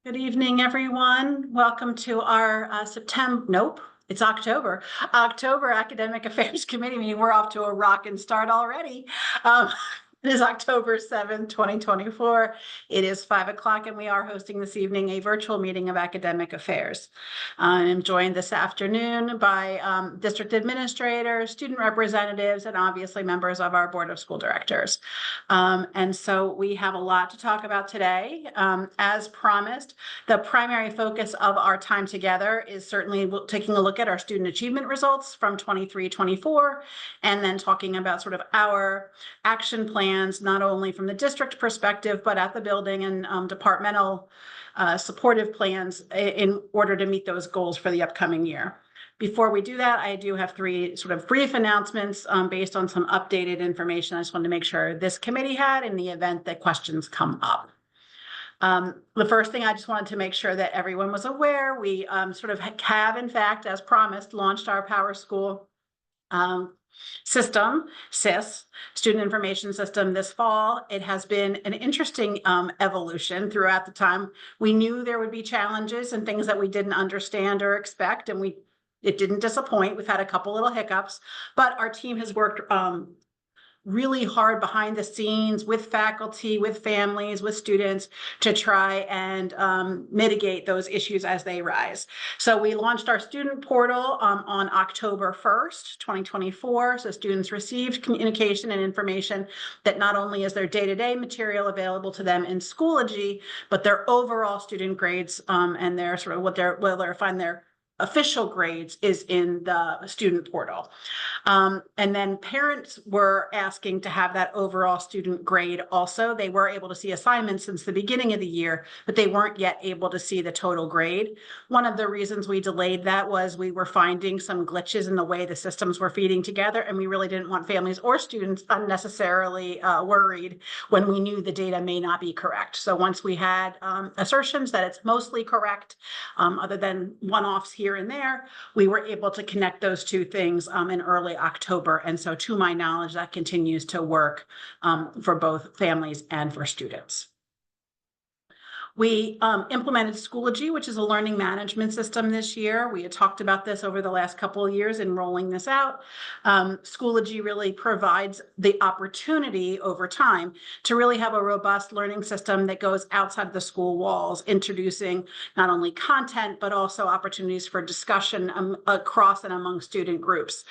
Good evening, everyone. Welcome to our it's October Academic Affairs Committee meeting. We're off to a rockin' start already. It is October 7th, 2024. It is 5 o'clock, and we are hosting this evening a virtual meeting of academic affairs. I'm joined this afternoon by district administrators, student representatives, and obviously members of our Board of School Directors. And so we have a lot to talk about today. As promised, the primary focus of our time together is certainly taking a look at our student achievement results from 23-24, and then talking about sort of our action plans, not only from the district perspective, but at the building and departmental supportive plans in order to meet those goals for the upcoming year. Before we do that, I do have three sort of brief announcements based on some updated information I just wanted to make sure this committee had in the event that questions come up. The first thing I just wanted to make sure that everyone was aware, we sort of have, in fact, as promised, launched our Power School system, SIS, Student Information System, this fall. It has been an interesting evolution throughout the time. We knew there would be challenges and things that we didn't understand or expect, and it didn't disappoint. We've had a couple little hiccups, but our team has worked really hard behind the scenes with faculty, with families, with students to try and mitigate those issues as they rise. So we launched our student portal on October 1st, 2024. So students received communication and information that not only is their day-to-day material available to them in Schoology, but their overall student grades and their sort of where they'll find their official grades is in the student portal. And then parents were asking to have that overall student grade also. They were able to see assignments since the beginning of the year, but they weren't yet able to see the total grade. One of the reasons we delayed that was we were finding some glitches in the way the systems were feeding together, and we really didn't want families or students unnecessarily worried when we knew the data may not be correct. So once we had assertions that it's mostly correct, other than one-offs here and there, we were able to connect those two things in early October. And so to my knowledge, that continues to work for both families and for students. We implemented Schoology, which is a learning management system this year. We had talked about this over the last couple of years in rolling this out. Schoology really provides the opportunity over time to really have a robust learning system that goes outside the school walls, introducing not only content, but also opportunities for discussion across and among student groups.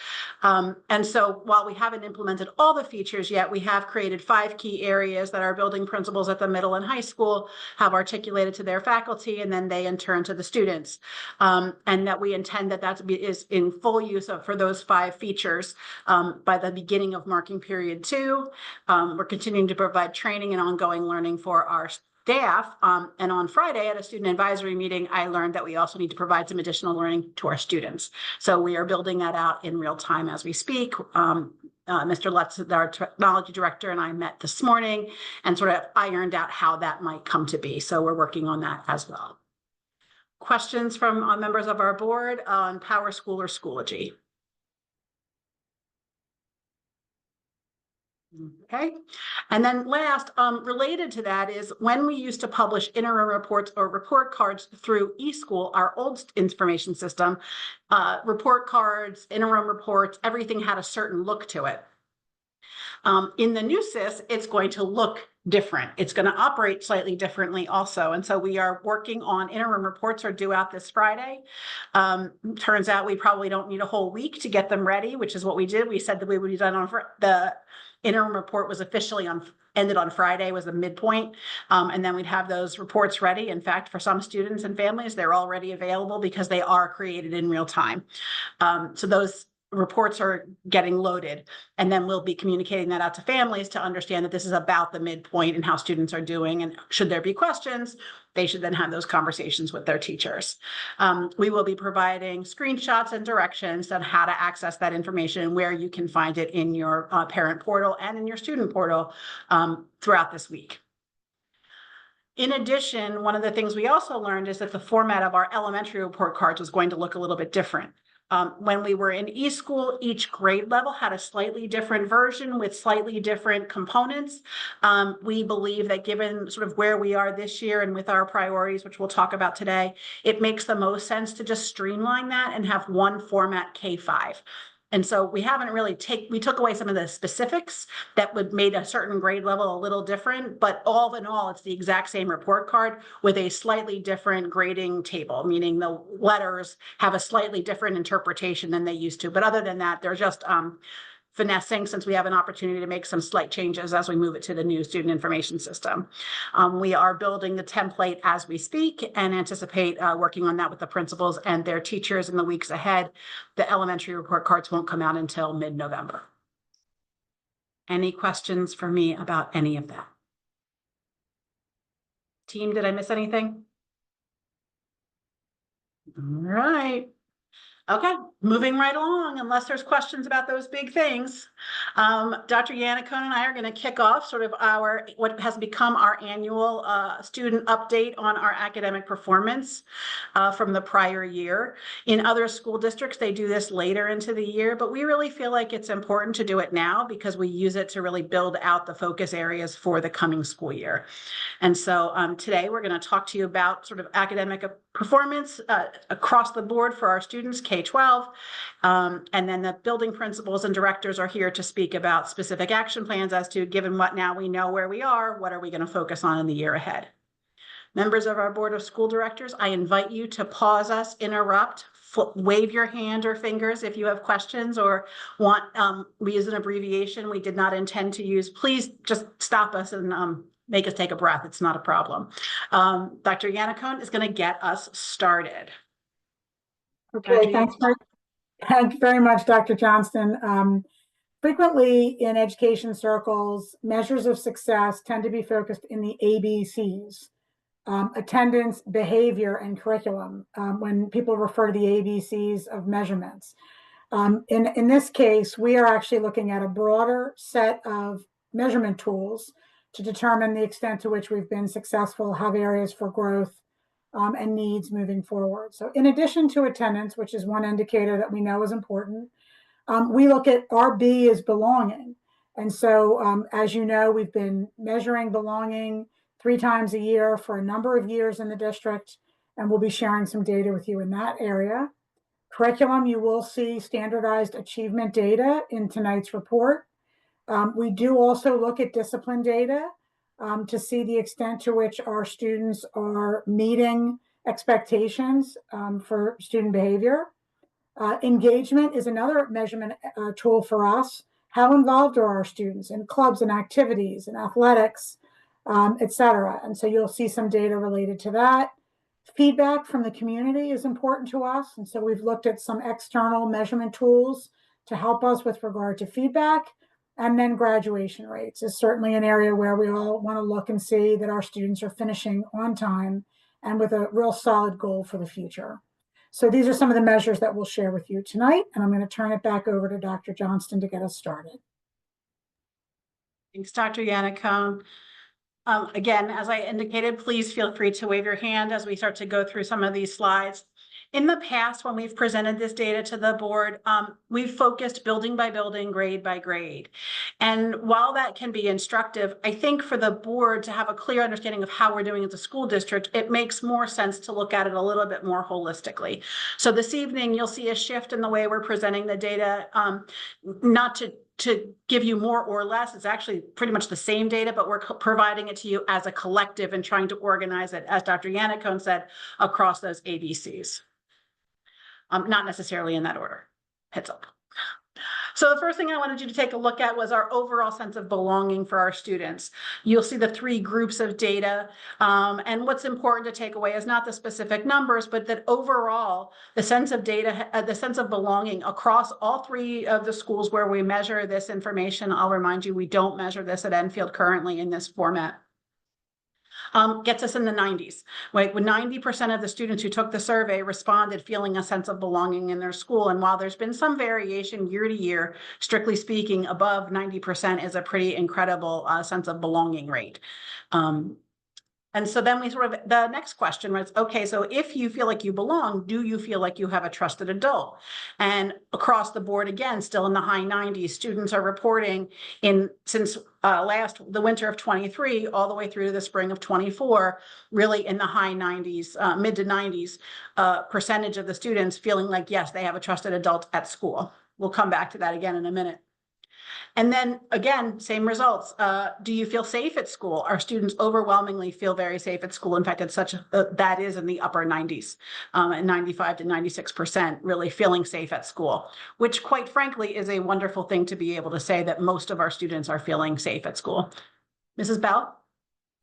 And so while we haven't implemented all the features yet, we have created 5 key areas that our building principals at the middle and high school have articulated to their faculty, and then they in turn to the students, and that we intend that is in full use for those 5 features by the beginning of marking period 2. We're continuing to provide training and ongoing learning for our staff, and on Friday at a student advisory meeting, I learned that we also need to provide some additional learning to our students. So we are building that out in real time as we speak. Mr. Lutz, our technology director, and I met this morning and sort of ironed out how that might come to be. So we're working on that as well. Questions from members of our board on Power School or Schoology? Okay. And then last, related to that is when we used to publish interim reports or report cards through eSchool, our old information system, report cards, interim reports, everything had a certain look to it. In the new SIS, it's going to look different. It's going to operate slightly differently also. And so we are working on interim reports are due out this Friday. Turns out we probably don't need a whole week to get them ready, which is what we did. We said that we would be done on the interim report was officially ended on Friday, was the midpoint. And then we'd have those reports ready. In fact, for some students and families, they're already available because they are created in real time. So those reports are getting loaded, and then we'll be communicating that out to families to understand that this is about the midpoint and how students are doing, and should there be questions, they should then have those conversations with their teachers. We will be providing screenshots and directions on how to access that information and where you can find it in your parent portal and in your student portal throughout this week. In addition, one of the things we also learned is that the format of our elementary report cards was going to look a little bit different. When we were in e-school, each grade level had a slightly different version with slightly different components. We believe that given sort of where we are this year and with our priorities, which we'll talk about today, it makes the most sense to just streamline that and have one format K-5. And so we haven't really we took away some of the specifics that would made a certain grade level a little different, but all in all, it's the exact same report card with a slightly different grading table, meaning the letters have a slightly different interpretation than they used to. But other than that, they're just finessing, since we have an opportunity to make some slight changes as we move it to the new student information system. We are building the template as we speak and anticipate working on that with the principals and their teachers in the weeks ahead. The elementary report cards won't come out until mid-November. Any questions for me about any of that? Team, did I miss anything? All right. Okay, moving right along, unless there's questions about those big things. Dr. Yannicone and I are going to kick off sort of what has become our annual student update on our academic performance from the prior year. In other school districts, they do this later into the year, but we really feel like it's important to do it now because we use it to really build out the focus areas for the coming school year. And so today we're going to talk to you about sort of academic performance across the board for our students, K-12, and then the building principals and directors are here to speak about specific action plans as to, given what now we know where we are, what are we going to focus on in the year ahead. Members of our Board of School Directors, I invite you to pause us, interrupt, wave your hand or fingers if you have questions or want, we use an abbreviation we did not intend to use. Please just stop us and make us take a breath. It's not a problem. Dr. Yannicone is going to get us started. Okay, thanks very much, Dr. Johnston. Frequently in education circles, measures of success tend to be focused in the ABCs, attendance, behavior, and curriculum, when people refer to the ABCs of measurements. In this case, we are actually looking at a broader set of measurement tools to determine the extent to which we've been successful, have areas for growth, and needs moving forward. So in addition to attendance, which is one indicator that we know is important, we look at our B as belonging. And so as you know, we've been measuring belonging 3 times a year for a number of years in the district, and we'll be sharing some data with you in that area. Curriculum, you will see standardized achievement data in tonight's report. We do also look at discipline data to see the extent to which our students are meeting expectations for student behavior. Engagement is another measurement tool for us. How involved are our students in clubs and activities and athletics, et cetera? And so you'll see some data related to that. Feedback from the community is important to us. And so we've looked at some external measurement tools to help us with regard to feedback. And then graduation rates is certainly an area where we all want to look and see that our students are finishing on time and with a real solid goal for the future. So these are some of the measures that we'll share with you tonight, and I'm going to turn it back over to Dr. Johnston to get us started. Thanks, Dr. Yannicone. Again, as I indicated, please feel free to wave your hand as we start to go through some of these slides. In the past, when we've presented this data to the board, we've focused building by building, grade by grade. And while that can be instructive, I think for the board to have a clear understanding of how we're doing as a school district, it makes more sense to look at it a little bit more holistically. So this evening, you'll see a shift in the way we're presenting the data, not to give you more or less. It's actually pretty much the same data, but we're providing it to you as a collective and trying to organize it, as Dr. Yannicone said, across those ABCs. Not necessarily in that order. Heads up. So the first thing I wanted you to take a look at was our overall sense of belonging for our students. You'll see the 3 groups of data. And what's important to take away is not the specific numbers, but that overall, the sense of data, the sense of belonging across all 3 of the schools where we measure this information. I'll remind you, we don't measure this at Enfield currently in this format. Gets us in the 90s. Right? When 90% of the students who took the survey responded feeling a sense of belonging in their school. And while there's been some variation year to year, strictly speaking, above 90% is a pretty incredible sense of belonging rate. And so then we sort of, the next question was, okay, so if you feel like you belong, do you feel like you have a trusted adult? And across the board, again, still in the high 90s, students are reporting since the winter of 23 all the way through the spring of 24, really in the high 90s, mid to 90s percentage of the students feeling like, yes, they have a trusted adult at school. We'll come back to that again in a minute. And then again, same results. Do you feel safe at school? Our students overwhelmingly feel very safe at school. In fact, it's that is in the upper 90s, and 95 to 96% really feeling safe at school, which quite frankly is a wonderful thing to be able to say that most of our students are feeling safe at school. Mrs. Bell?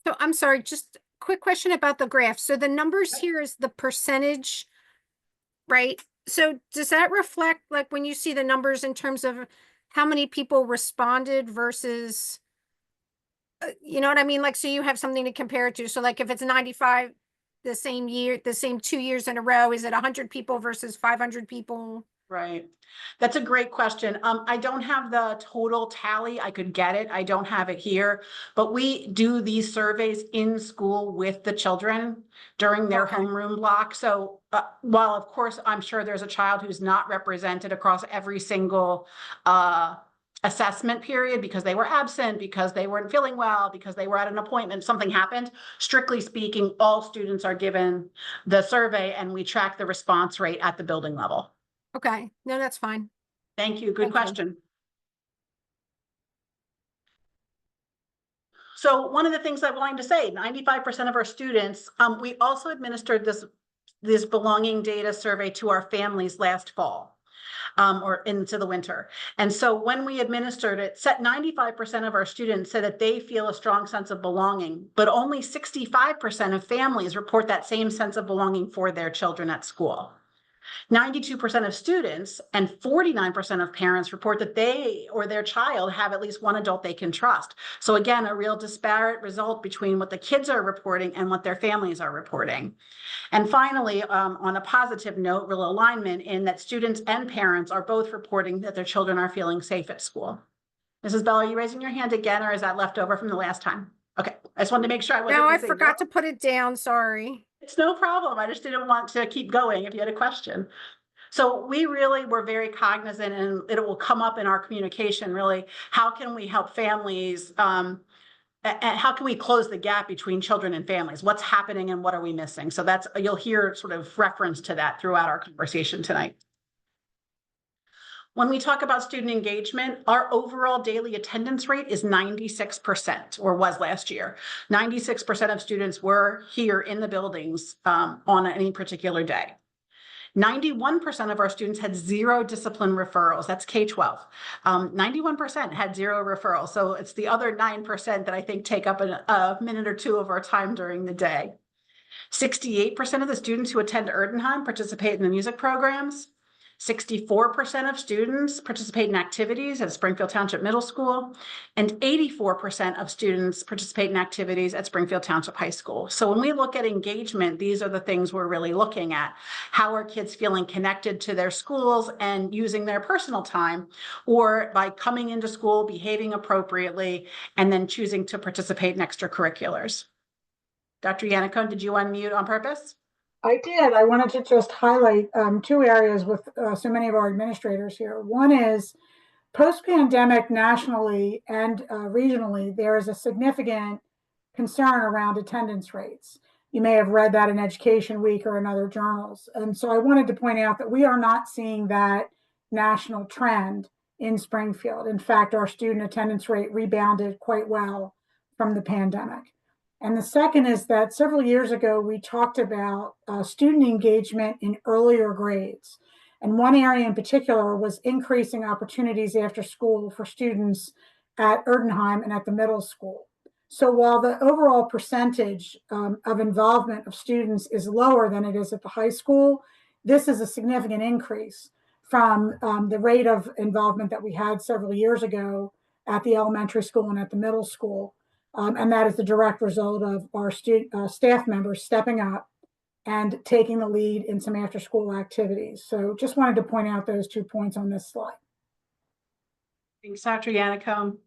So I'm sorry, just quick question about the graph. So the numbers here is the percentage, right? So does that reflect, like, when you see the numbers in terms of how many people responded versus, you know what I mean? Like, so you have something to compare it to. So like if it's 95 the same year, the same 2 years in a row, is it 100 people versus 500 people? Right. That's a great question. I don't have the total tally. I could get it. I don't have it here, but we do these surveys in school with the children during their homeroom block. So while of course, I'm sure there's a child who's not represented across every single assessment period because they were absent, because they weren't feeling well, because they were at an appointment, something happened. Strictly speaking, all students are given the survey and we track the response rate at the building level. Okay, no, that's fine. Thank you. Good Thank you. question. So one of the things I wanted to say, 95% of our students, we also administered this belonging data survey to our families last fall. Or into the winter. And so when we administered it, 95% of our students said that they feel a strong sense of belonging, but only 65% of families report that same sense of belonging for their children at school. 92% of students and 49% of parents report that they or their child have at least one adult they can trust. So again, a real disparate result between what the kids are reporting and what their families are reporting. And finally, on a positive note, real alignment in that students and parents are both reporting that their children are feeling safe at school. Mrs. Bell, are you raising your hand again, or is that left over from the last time? Okay, I just wanted to make sure I wasn't. No, I forgot to put it down, sorry. It's no problem. I just didn't want to keep going if you had a question. So we really were very cognizant, and it will come up in our communication, really, how can we help families, and how can we close the gap between children and families? What's happening and what are we missing? So that's, you'll hear sort of reference to that throughout our conversation tonight. When we talk about student engagement, our overall daily attendance rate is 96%, or was last year. 96% of students were here in the buildings on any particular day. 91% of our students had 0 discipline referrals. That's K-12. 91% had 0 referrals. So it's the other 9% that I think take up a minute or two of our time during the day. 68% of the students who attend Erdenheim participate in the music programs. 64% of students participate in activities at Springfield Township Middle School, and 84% of students participate in activities at Springfield Township High School. So when we look at engagement, these are the things we're really looking at. How are kids feeling connected to their schools and using their personal time, or by coming into school, behaving appropriately, and then choosing to participate in extracurriculars? Dr. Yannicone, did you unmute on purpose? I did. I wanted to just highlight 2 areas with so many of our administrators here. One is post-pandemic, nationally and regionally, there is a significant concern around attendance rates. You may have read that in Education Week or in other journals. And so I wanted to point out that we are not seeing that national trend in Springfield. In fact, our student attendance rate rebounded quite well from the pandemic. And the second is that several years ago, we talked about student engagement in earlier grades. And one area in particular was increasing opportunities after school for students at Erdenheim and at the middle school. So while the overall percentage of involvement of students is lower than it is at the high school, this is a significant increase from the rate of involvement that we had several years ago at the elementary school and at the middle school. And that is the direct result of our staff members stepping up and taking the lead in some after-school activities. So just wanted to point out those 2 points on this slide. Thanks, Dr. Yannicone.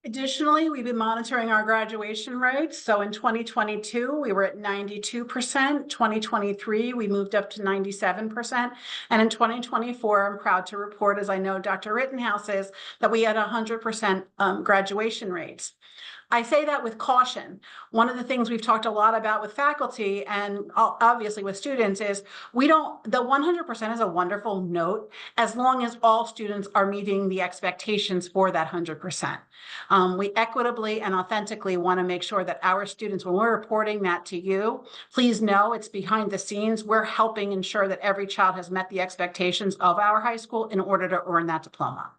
Additionally, we've been monitoring our graduation rates. So in 2022, we were at 92%. 2023, we moved up to 97%. And in 2024, I'm proud to report, as I know Dr. Rittenhouse is, that we had 100% graduation rates. I say that with caution. One of the things we've talked a lot about with faculty and obviously with students is the 100% is a wonderful note as long as all students are meeting the expectations for that 100%. We equitably and authentically want to make sure that our students, when we're reporting that to you, please know it's behind the scenes. We're helping ensure that every child has met the expectations of our high school in order to earn that diploma.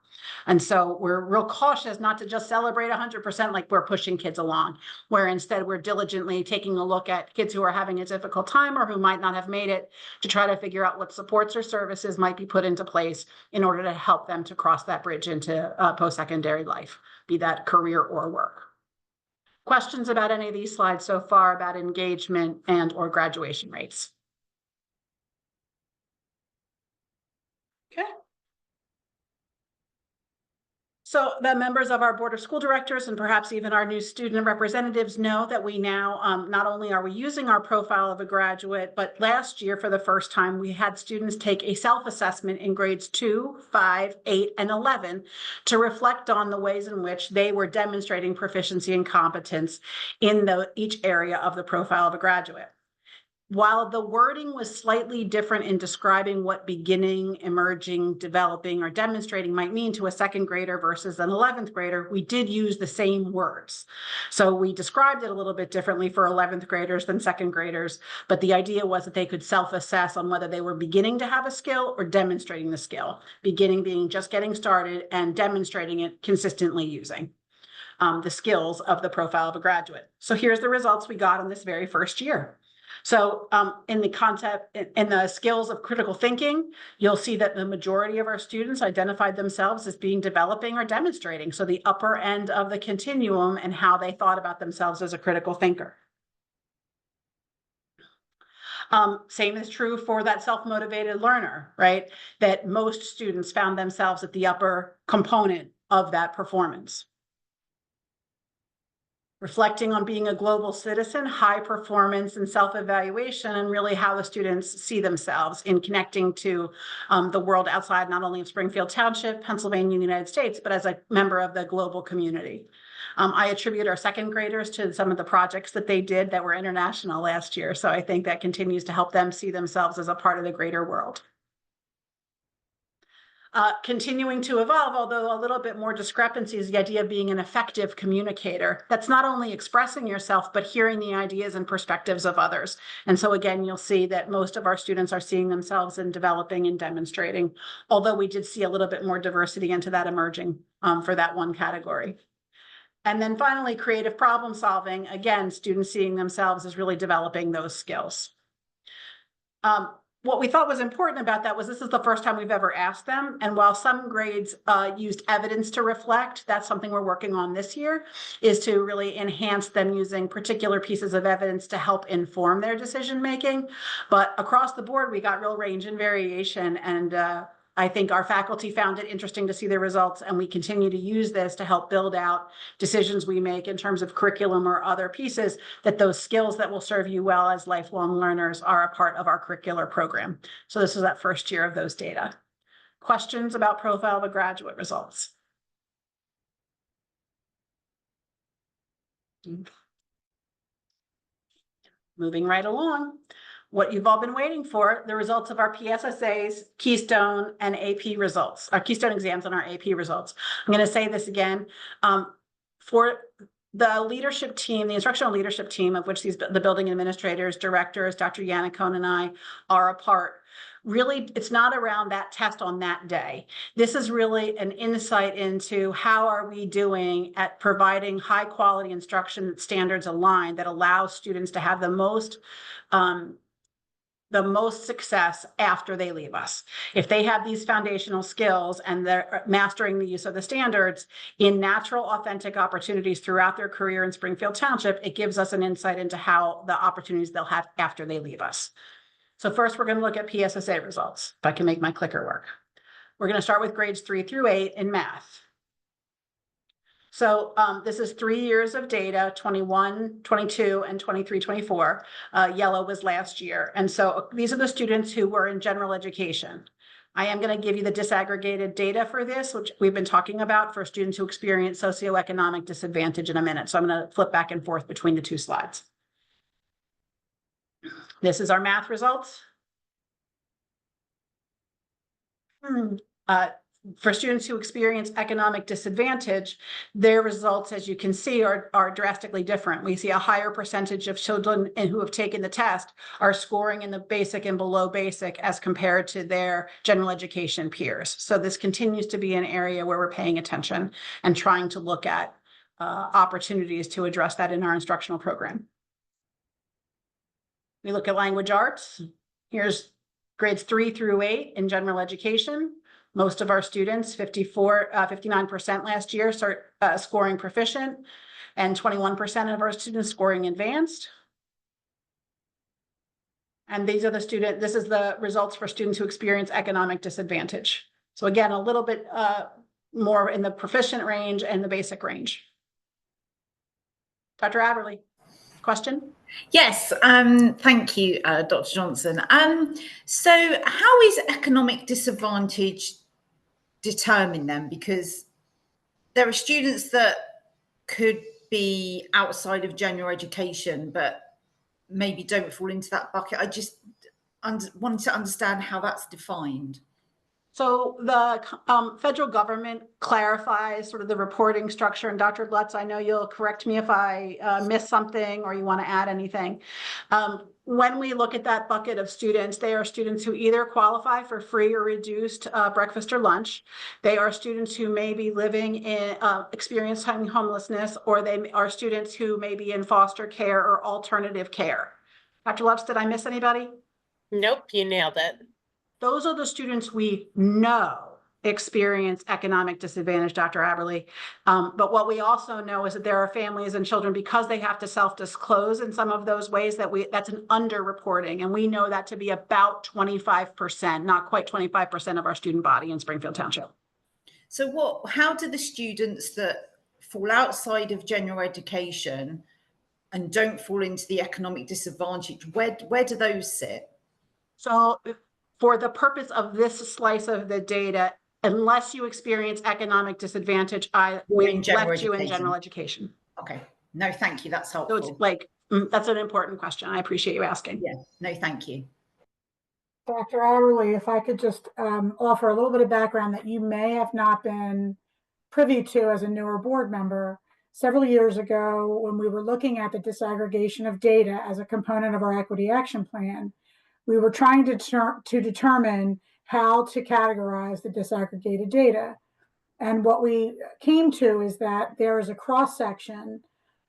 And so we're real cautious not to just celebrate 100% like we're pushing kids along, where instead we're diligently taking a look at kids who are having a difficult time or who might not have made it to try to figure out what supports or services might be put into place in order to help them to cross that bridge into post-secondary life, be that career or work. Questions about any of these slides so far about engagement and or graduation rates? Okay. So the members of our Board of School Directors and perhaps even our new student representatives know that we now, not only are we using our profile of a graduate, but last year for the first time, we had students take a self-assessment in grades 2, 5, 8, and 11 to reflect on the ways in which they were demonstrating proficiency and competence in each area of the profile of a graduate. While the wording was slightly different in describing what beginning, emerging, developing, or demonstrating might mean to a second grader versus an 11th grader, we did use the same words. So we described it a little bit differently for 11th graders than second graders, but the idea was that they could self-assess on whether they were beginning to have a skill or demonstrating the skill, beginning being just getting started and demonstrating it consistently using the skills of the profile of a graduate. So here's the results we got in this very first year. So in the concept, in the skills of critical thinking, you'll see that the majority of our students identified themselves as being developing or demonstrating. So the upper end of the continuum and how they thought about themselves as a critical thinker. Same is true for that self-motivated learner, right? That most students found themselves at the upper component of that performance. Reflecting on being a global citizen, high performance and self-evaluation, and really how the students see themselves in connecting to the world outside, not only of Springfield Township, Pennsylvania, and the United States, but as a member of the global community. I attribute our second graders to some of the projects that they did that were international last year. So I think that continues to help them see themselves as a part of the greater world. Continuing to evolve, although a little bit more discrepancy, is the idea of being an effective communicator. That's not only expressing yourself, but hearing the ideas and perspectives of others. And so again, you'll see that most of our students are seeing themselves in developing and demonstrating, although we did see a little bit more diversity into that emerging for that one category. And then finally, creative problem solving. Again, students seeing themselves as really developing those skills. What we thought was important about that was this is the first time we've ever asked them. And while some grades used evidence to reflect, that's something we're working on this year, is to really enhance them using particular pieces of evidence to help inform their decision making. But across the board, we got real range and variation. And I think our faculty found it interesting to see the results, and we continue to use this to help build out decisions we make in terms of curriculum or other pieces, that those skills that will serve you well as lifelong learners are a part of our curricular program. So this is that first year of those data. Questions about profile of a graduate results? Moving right along. What you've all been waiting for, the results of our PSSAs, Keystone, and AP results, our Keystone exams and our AP results. I'm going to say this again. For the leadership team, the instructional leadership team, of which the building administrators, directors, Dr. Yannicone and I are a part, really, it's not around that test on that day. This is really an insight into how are we doing at providing high quality instruction standards aligned that allows students to have the most success after they leave us. If they have these foundational skills and they're mastering the use of the standards in natural, authentic opportunities throughout their career in Springfield Township, it gives us an insight into how the opportunities they'll have after they leave us. So first, we're going to look at PSSA results, if I can make my clicker work. We're going to start with grades 3 through 8 in math. So this is 3 years of data, 21, 22, and 23, 24. Yellow was last year. And so these are the students who were in general education. I am going to give you the disaggregated data for this, which we've been talking about for students who experience socioeconomic disadvantage in a minute. So I'm going to flip back and forth between the two slides. This is our math results. For students who experience economic disadvantage, their results, as you can see, are drastically different. We see a higher percentage of children who have taken the test are scoring in the basic and below basic as compared to their general education peers. So this continues to be an area where we're paying attention and trying to look at opportunities to address that in our instructional program. We look at language arts. Here's grades 3 through 8 in general education. Most of our students, 59% last year, start scoring proficient, and 21% of our students scoring advanced. And these are this is the results for students who experience economic disadvantage. So again, a little bit more in the proficient range and the basic range. Dr. Aberle, question? Yes, thank you, Dr. Johnson. So how is economic disadvantage determined then? Because there are students that could be outside of general education, but maybe don't fall into that bucket. I just wanted to understand how that's defined. So the federal government clarifies sort of the reporting structure. And Dr. Lutz, I know you'll correct me if I miss something or you want to add anything. When we look at that bucket of students, they are students who either qualify for free or reduced breakfast or lunch. They are students who may be living in experiencing homelessness, or they are students who may be in foster care or alternative care. Dr. Lutz, did I miss anybody? Nope, you nailed it. Those are the students we know experience economic disadvantage, Dr. Aberle. But what we also know is that there are families and children, because they have to self-disclose in some of those ways, that's an underreporting. And we know that to be about 25%, not quite 25% of our student body in Springfield Township. So how do the students that fall outside of general education and don't fall into the economic disadvantage, where do those sit? So for the purpose of this slice of the data, unless you experience economic disadvantage, we left you in general education. Okay. No, thank you. That's helpful. So it's like, that's an important question. I appreciate you asking. Yeah. No, thank you. Dr. Aberle, if I could just offer a little bit of background that you may have not been privy to as a newer board member. Several years ago, when we were looking at the disaggregation of data as a component of our equity action plan, we were trying to determine how to categorize the disaggregated data. And what we came to is that there is a cross-section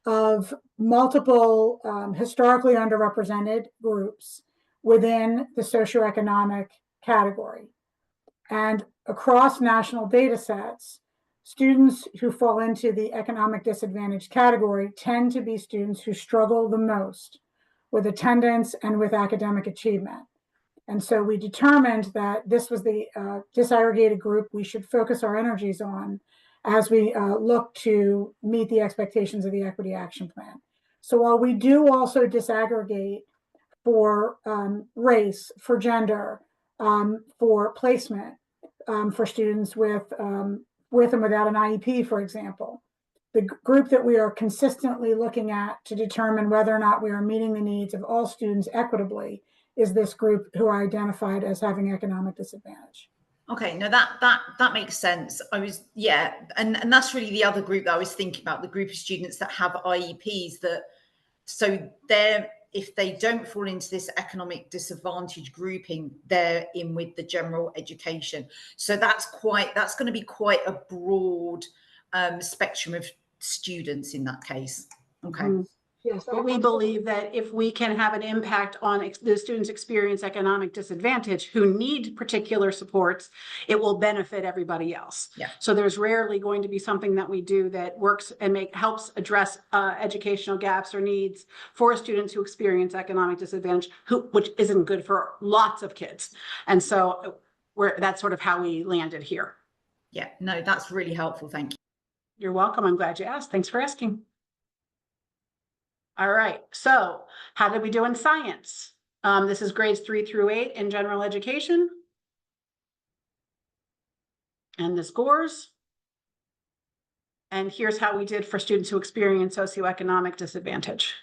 of multiple historically underrepresented groups within the socioeconomic category. And across national data sets, students who fall into the economic disadvantage category tend to be students who struggle the most with attendance and with academic achievement. And so we determined that this was the disaggregated group we should focus our energies on as we look to meet the expectations of the Equity Action Plan. So while we do also disaggregate for race, for gender, for placement, for students with and without an IEP, for example, the group that we are consistently looking at to determine whether or not we are meeting the needs of all students equitably is this group who are identified as having economic disadvantage. Okay, no, that makes sense. And that's really the other group that I was thinking about, the group of students that have IEPs if they don't fall into this economic disadvantage grouping, they're in with the general education. So that's going to be quite a broad spectrum of students in that case. Okay. Mm-hmm. Yes, but we believe that if we can have an impact on the students experience economic disadvantage who need particular supports, it will benefit everybody else. Yeah. So there's rarely going to be something that we do that works and helps address educational gaps or needs for students who experience economic disadvantage, which isn't good for lots of kids. And so that's sort of how we landed here. Yeah, no, that's really helpful. Thank you. You're welcome. I'm glad you asked. Thanks for asking. All right, so how did we do in science? This is grades 3 through 8 in general education. And the scores. And here's how we did for students who experience socioeconomic disadvantage.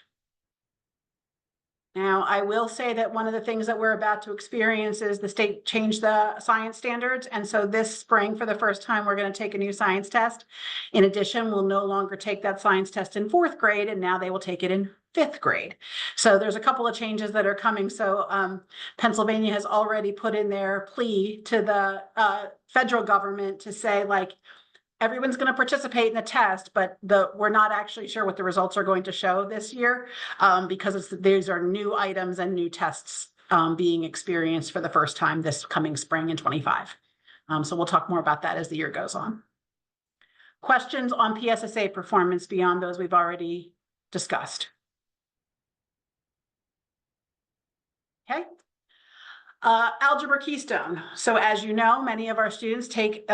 Now, I will say that one of the things that we're about to experience is the state changed the science standards. And so this spring, for the first time, we're going to take a new science test. In addition, we'll no longer take that science test in 4th grade, and now they will take it in 5th grade. So there's a couple of changes that are coming. So Pennsylvania has already put in their plea to the federal government to say, like, everyone's going to participate in the test, but we're not actually sure what the results are going to show this year because these are new items and new tests being experienced for the first time this coming spring in 25. So we'll talk more about that as the year goes on. Questions on PSSA performance beyond those we've already discussed? Okay. Algebra Keystone. So as you know, many of our students take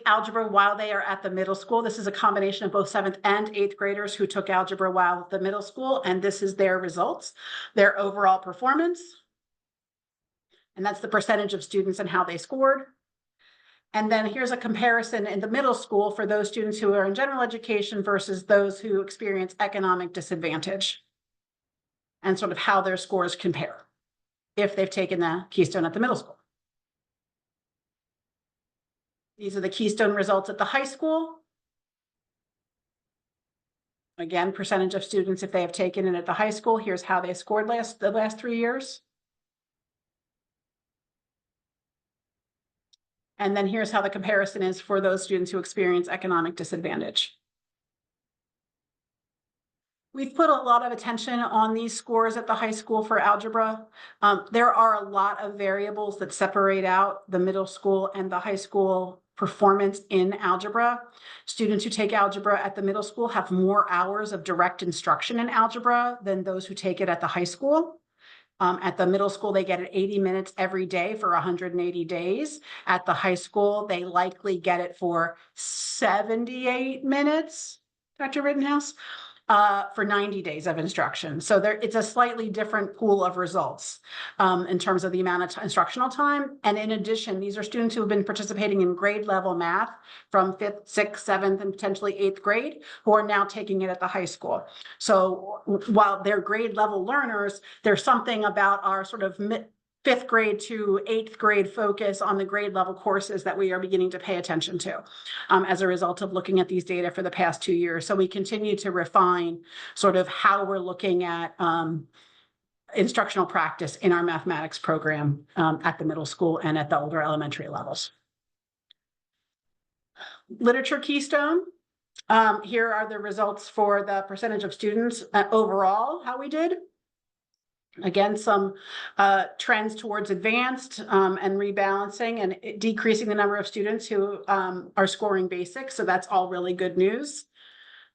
algebra while they are at the middle school. This is a combination of both 7th and 8th graders who took algebra while at the middle school, and this is their results, their overall performance. And that's the percentage of students and how they scored. And then here's a comparison in the middle school for those students who are in general education versus those who experience economic disadvantage, and sort of how their scores compare if they've taken the Keystone at the middle school. These are the Keystone results at the high school. Again, percentage of students if they have taken it at the high school. Here's how they scored the last 3 years. And then here's how the comparison is for those students who experience economic disadvantage. We've put a lot of attention on these scores at the high school for algebra. There are a lot of variables that separate out the middle school and the high school performance in algebra. Students who take algebra at the middle school have more hours of direct instruction in algebra than those who take it at the high school. At the middle school, they get it 80 minutes every day for 180 days. At the high school, they likely get it for 78 minutes, Dr. Rittenhouse, for 90 days of instruction. So it's a slightly different pool of results in terms of the amount of instructional time. And in addition, these are students who have been participating in grade level math from 5th, 6th, 7th, and potentially 8th grade, who are now taking it at the high school. So while they're grade level learners, there's something about our sort of 5th grade to 8th grade focus on the grade level courses that we are beginning to pay attention to as a result of looking at these data for the past 2 years. So we continue to refine sort of how we're looking at instructional practice in our mathematics program at the middle school and at the older elementary levels. Literature Keystone. Here are the results for the percentage of students overall, how we did. Again, some trends towards advanced and rebalancing and decreasing the number of students who are scoring basic. So that's all really good news.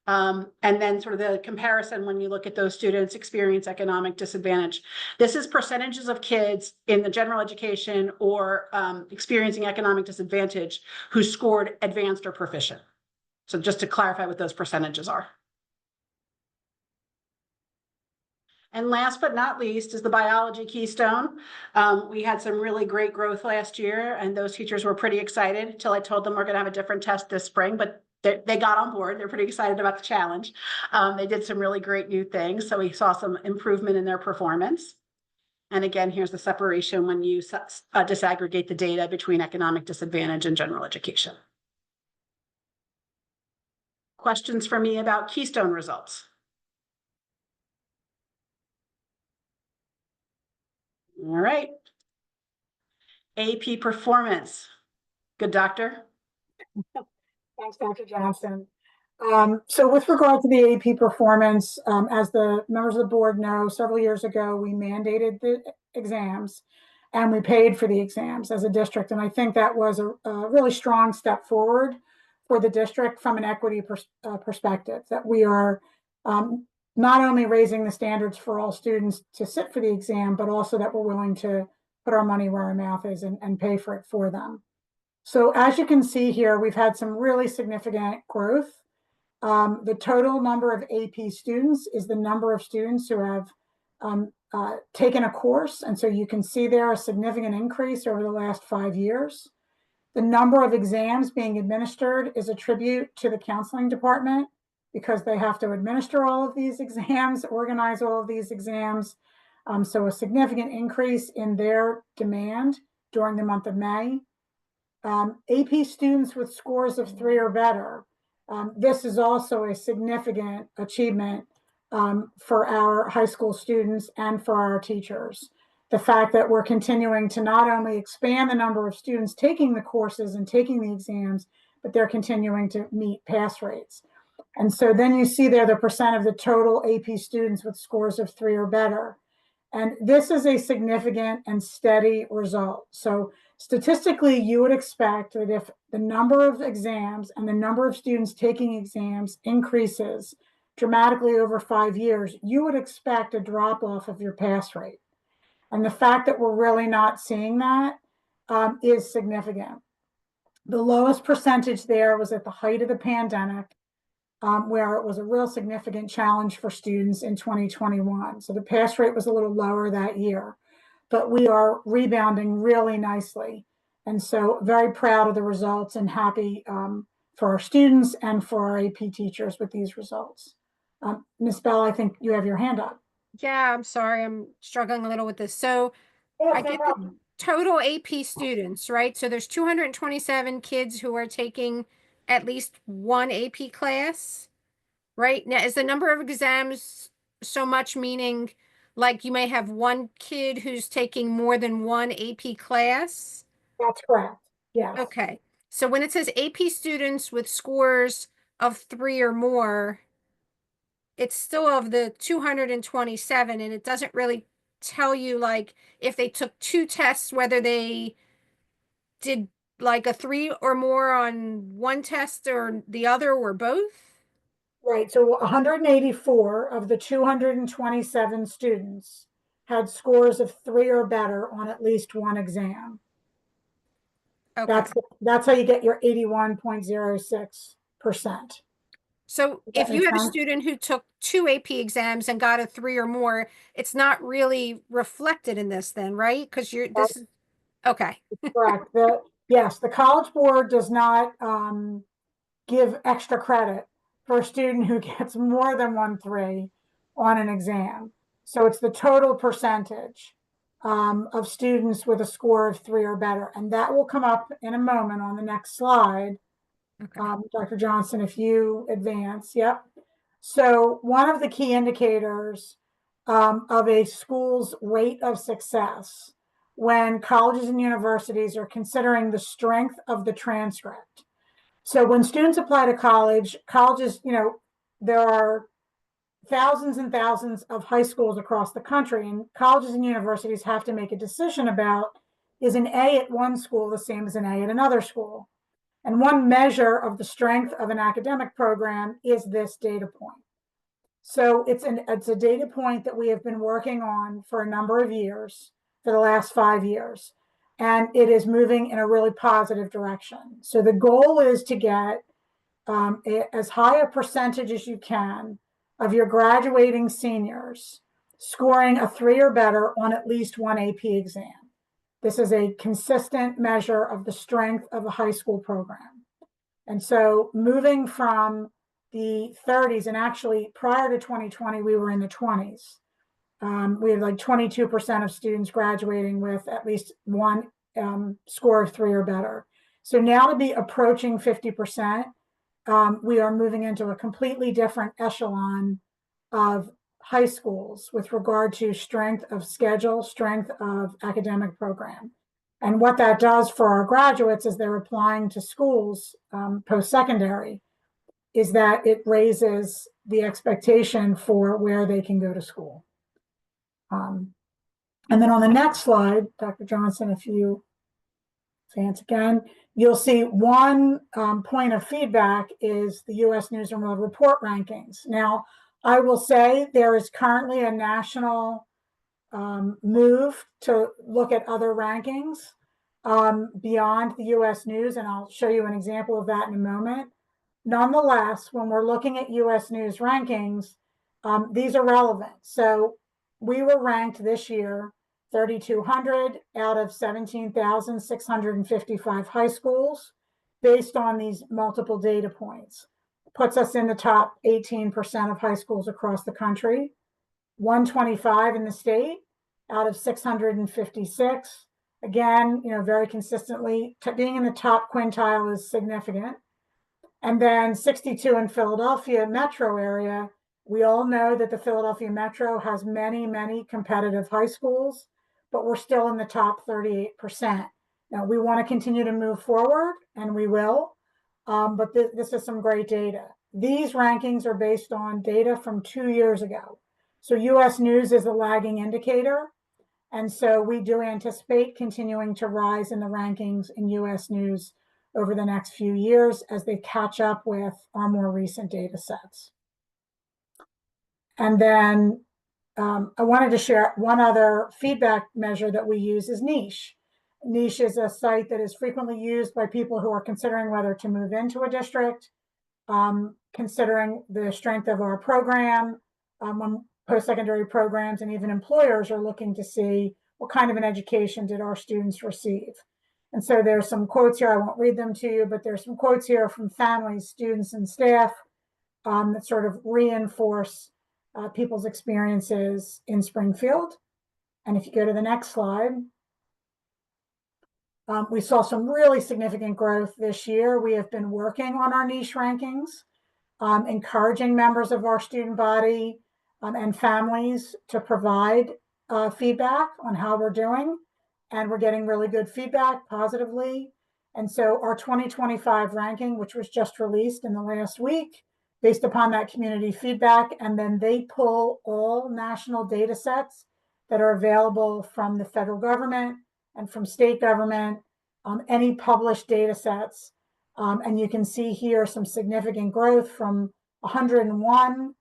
And then sort of the comparison when you look at those students experience economic disadvantage. This is percentages of kids in the general education or experiencing economic disadvantage who scored advanced or proficient. So just to clarify what those percentages are. And last but not least is the biology Keystone. We had some really great growth last year, and those teachers were pretty excited until I told them we're going to have a different test this spring, but they got on board. They're pretty excited about the challenge. They did some really great new things, so we saw some improvement in their performance. And again, here's the separation when you disaggregate the data between economic disadvantage and general education. Questions for me about Keystone results? All right. AP performance. Good, doctor. Thanks, Dr. Johnson. So with regard to the AP performance, as the members of the board know, several years ago, we mandated the exams and we paid for the exams as a district. And I think that was a really strong step forward for the district from an equity perspective, that we are not only raising the standards for all students to sit for the exam, but also that we're willing to put our money where our mouth is and pay for it for them. So as you can see here, we've had some really significant growth. The total number of AP students is the number of students who have taken a course. And so you can see there a significant increase over the last 5 years. The number of exams being administered is a tribute to the counseling department because they have to administer all of these exams, organize all of these exams. So a significant increase in their demand during the month of May. AP students with scores of 3 or better. This is also a significant achievement for our high school students and for our teachers. The fact that we're continuing to not only expand the number of students taking the courses and taking the exams, but they're continuing to meet pass rates. And so then you see there the percent of the total AP students with scores of 3 or better. And this is a significant and steady result. So statistically, you would expect that if the number of exams and the number of students taking exams increases dramatically over 5 years, you would expect a drop off of your pass rate. And the fact that we're really not seeing that is significant. The lowest percentage there was at the height of the pandemic, where it was a real significant challenge for students in 2021. So the pass rate was a little lower that year, but we are rebounding really nicely. And so very proud of the results and happy for our students and for our AP teachers with these results. Ms. Bell, I think you have your hand up. Yeah, I'm sorry, I'm struggling a little with this. So Yes, I no get the problem. total AP students, right? So there's 227 kids who are taking at least one AP class, right? Now, is the number of exams so much, meaning like you may have one kid who's taking more than one AP class? That's correct. Yes. Okay. So when it says AP students with scores of 3 or more, it's still of the 227, and it doesn't really tell you like if they took 2 tests, whether they did like a 3 or more on one test or the other or both. Right. So 184 of the 227 students had scores of 3 or better on at least one exam. Okay. That's how you get your 81.06%. So Does that if make you have a sense? student who took 2 AP exams and got a 3 or more, it's not really reflected in this then, right? Because this is okay. Correct. Yes, the College Board does not give extra credit for a student who gets more than 1.3 on an exam. So it's the total percentage of students with a score of 3 or better. And that will come up in a moment on the next slide. Okay. Dr. Johnson, if you advance, yep. So one of the key indicators of a school's rate of success when colleges and universities are considering the strength of the transcript. So when students apply to colleges, there are thousands and thousands of high schools across the country, and colleges and universities have to make a decision about, is an A at one school the same as an A at another school? And one measure of the strength of an academic program is this data point. So it's a data point that we have been working on for a number of years, for the last 5 years, and it is moving in a really positive direction. So the goal is to get as high a percentage as you can of your graduating seniors scoring a 3 or better on at least one AP exam. This is a consistent measure of the strength of a high school program. And so moving from the 30s, and actually prior to 2020, we were in the 20s. We had like 22% of students graduating with at least one score of 3 or better. So now to be approaching 50%, we are moving into a completely different echelon of high schools with regard to strength of schedule, strength of academic program. And what that does for our graduates as they're applying to schools post-secondary is that it raises the expectation for where they can go to school. And then on the next slide, Dr. Johnson, if you advance again, you'll see one point of feedback is the U.S. News and World Report rankings. Now, I will say there is currently a national move to look at other rankings. beyond the US News, and I'll show you an example of that in a moment. Nonetheless, when we're looking at US News rankings, these are relevant. So we were ranked this year 3,200 out of 17,655 high schools based on these multiple data points. Puts us in the top 18% of high schools across the country, 125 in the state out of 656. Again, very consistently, being in the top quintile is significant. And then 62 in Philadelphia metro area. We all know that the Philadelphia metro has many, many competitive high schools, but we're still in the top 38%. Now, we want to continue to move forward, and we will, but this is some great data. These rankings are based on data from 2 years ago. So US News is a lagging indicator, and so we do anticipate continuing to rise in the rankings in US News over the next few years as they catch up with our more recent data sets. And then I wanted to share one other feedback measure that we use is Niche. Niche is a site that is frequently used by people who are considering whether to move into a district, considering the strength of our program, when post-secondary programs and even employers are looking to see what kind of an education did our students receive. And so there's some quotes here. I won't read them to you, but there's some quotes here from families, students, and staff that sort of reinforce people's experiences in Springfield. And if you go to the next slide, we saw some really significant growth this year. We have been working on our niche rankings, encouraging members of our student body and families to provide feedback on how we're doing. And we're getting really good feedback positively. And so our 2025 ranking, which was just released in the last week, based upon that community feedback, and then they pull all national data sets that are available from the federal government and from state government, any published data sets. And you can see here some significant growth from 101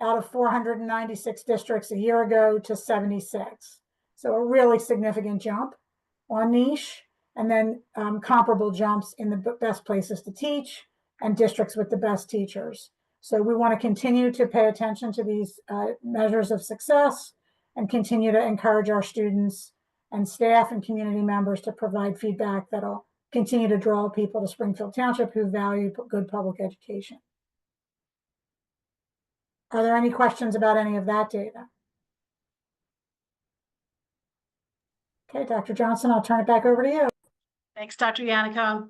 out of 496 districts a year ago to 76. So a really significant jump on niche, and then comparable jumps in the best places to teach and districts with the best teachers. So we want to continue to pay attention to these measures of success and continue to encourage our students and staff and community members to provide feedback that'll continue to draw people to Springfield Township who value good public education. Are there any questions about any of that data? Okay, Dr. Johnson, I'll turn it back over to you. Thanks, Dr. Yannicka.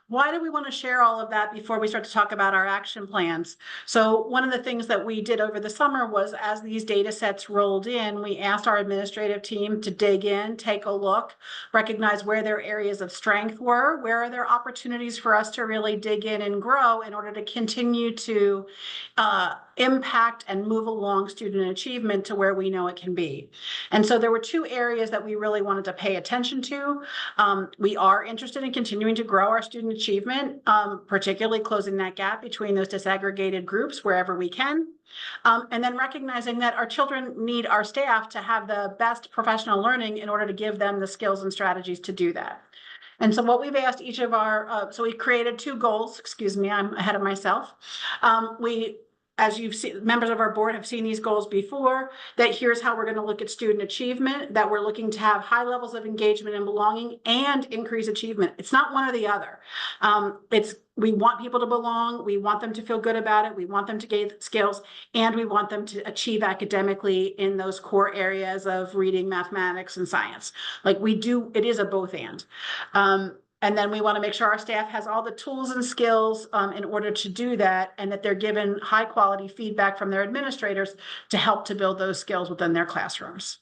Why do we want to share all of that before we start to talk about our action plans? So one of the things that we did over the summer was, as these data sets rolled in, we asked our administrative team to dig in, take a look, recognize where their areas of strength were, where are there opportunities for us to really dig in and grow in order to continue to impact and move along student achievement to where we know it can be. And so there were two areas that we really wanted to pay attention to. We are interested in continuing to grow our student achievement, particularly closing that gap between those disaggregated groups wherever we can. And then recognizing that our children need our staff to have the best professional learning in order to give them the skills and strategies to do that. And so what we've asked each of our, so we created two goals, excuse me, I'm ahead of myself. As you've seen, members of our board have seen these goals before, that here's how we're going to look at student achievement, that we're looking to have high levels of engagement and belonging and increase achievement. It's not one or the other. We want people to belong, we want them to feel good about it, we want them to gain skills, and we want them to achieve academically in those core areas of reading, mathematics, and science. Like we do, it is a both and. And then we want to make sure our staff has all the tools and skills in order to do that, and that they're given high quality feedback from their administrators to help to build those skills within their classrooms.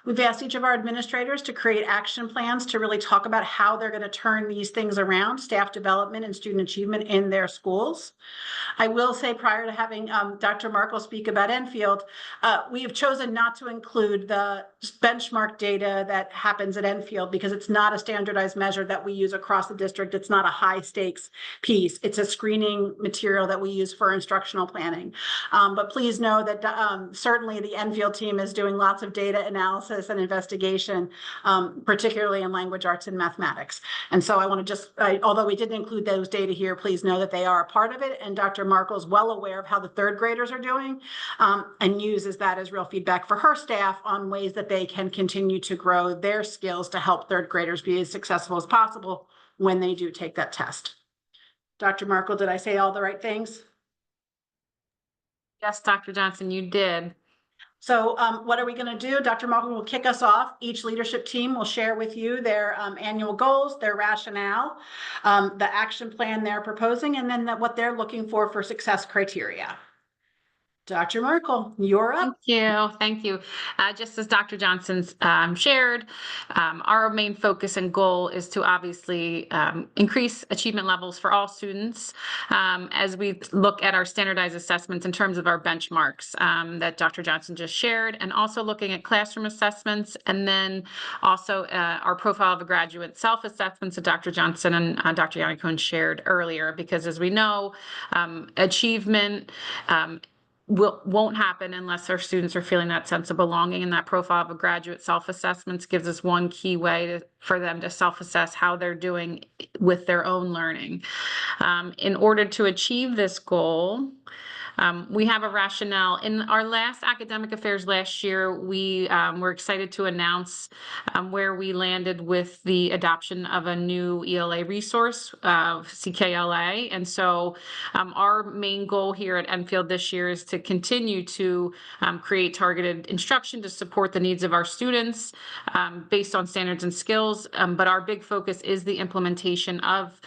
We've asked each of our administrators to create action plans to really talk about how they're going to turn these things around, staff development and student achievement in their schools. I will say, prior to having Dr. Markle speak about Enfield, we have chosen not to include the benchmark data that happens at Enfield because it's not a standardized measure that we use across the district. It's not a high stakes piece. It's a screening material that we use for instructional planning. But please know that certainly the Enfield team is doing lots of data analysis analysis and investigation, particularly in language arts and mathematics. And so I want to just, although we didn't include those data here, please know that they are a part of it. And Dr. Markle's well aware of how the third graders are doing, and uses that as real feedback for her staff on ways that they can continue to grow their skills to help third graders be as successful as possible when they do take that test. Dr. Markle, did I say all the right things? Yes, Dr. Johnson, you did. So what are we going to do? Dr. Markle will kick us off. Each leadership team will share with you their annual goals, their rationale, the action plan they're proposing, and then what they're looking for success criteria. Dr. Markle, you're up. Thank you. Thank you. Just as Dr. Johnson shared, our main focus and goal is to obviously increase achievement levels for all students as we look at our standardized assessments in terms of our benchmarks that Dr. Johnson just shared, and also looking at classroom assessments, and then also our profile of a graduate self-assessments that Dr. Johnson and Dr. Yannicone shared earlier, because as we know, achievement won't happen unless our students are feeling that sense of belonging, and that profile of a graduate self-assessments gives us one key way for them to self-assess how they're doing with their own learning. In order to achieve this goal, we have a rationale. In our last academic affairs last year, we were excited to announce where we landed with the adoption of a new ELA resource, CKLA. And so our main goal here at Enfield this year is to continue to create targeted instruction to support the needs of our students based on standards and skills. But our big focus is the implementation of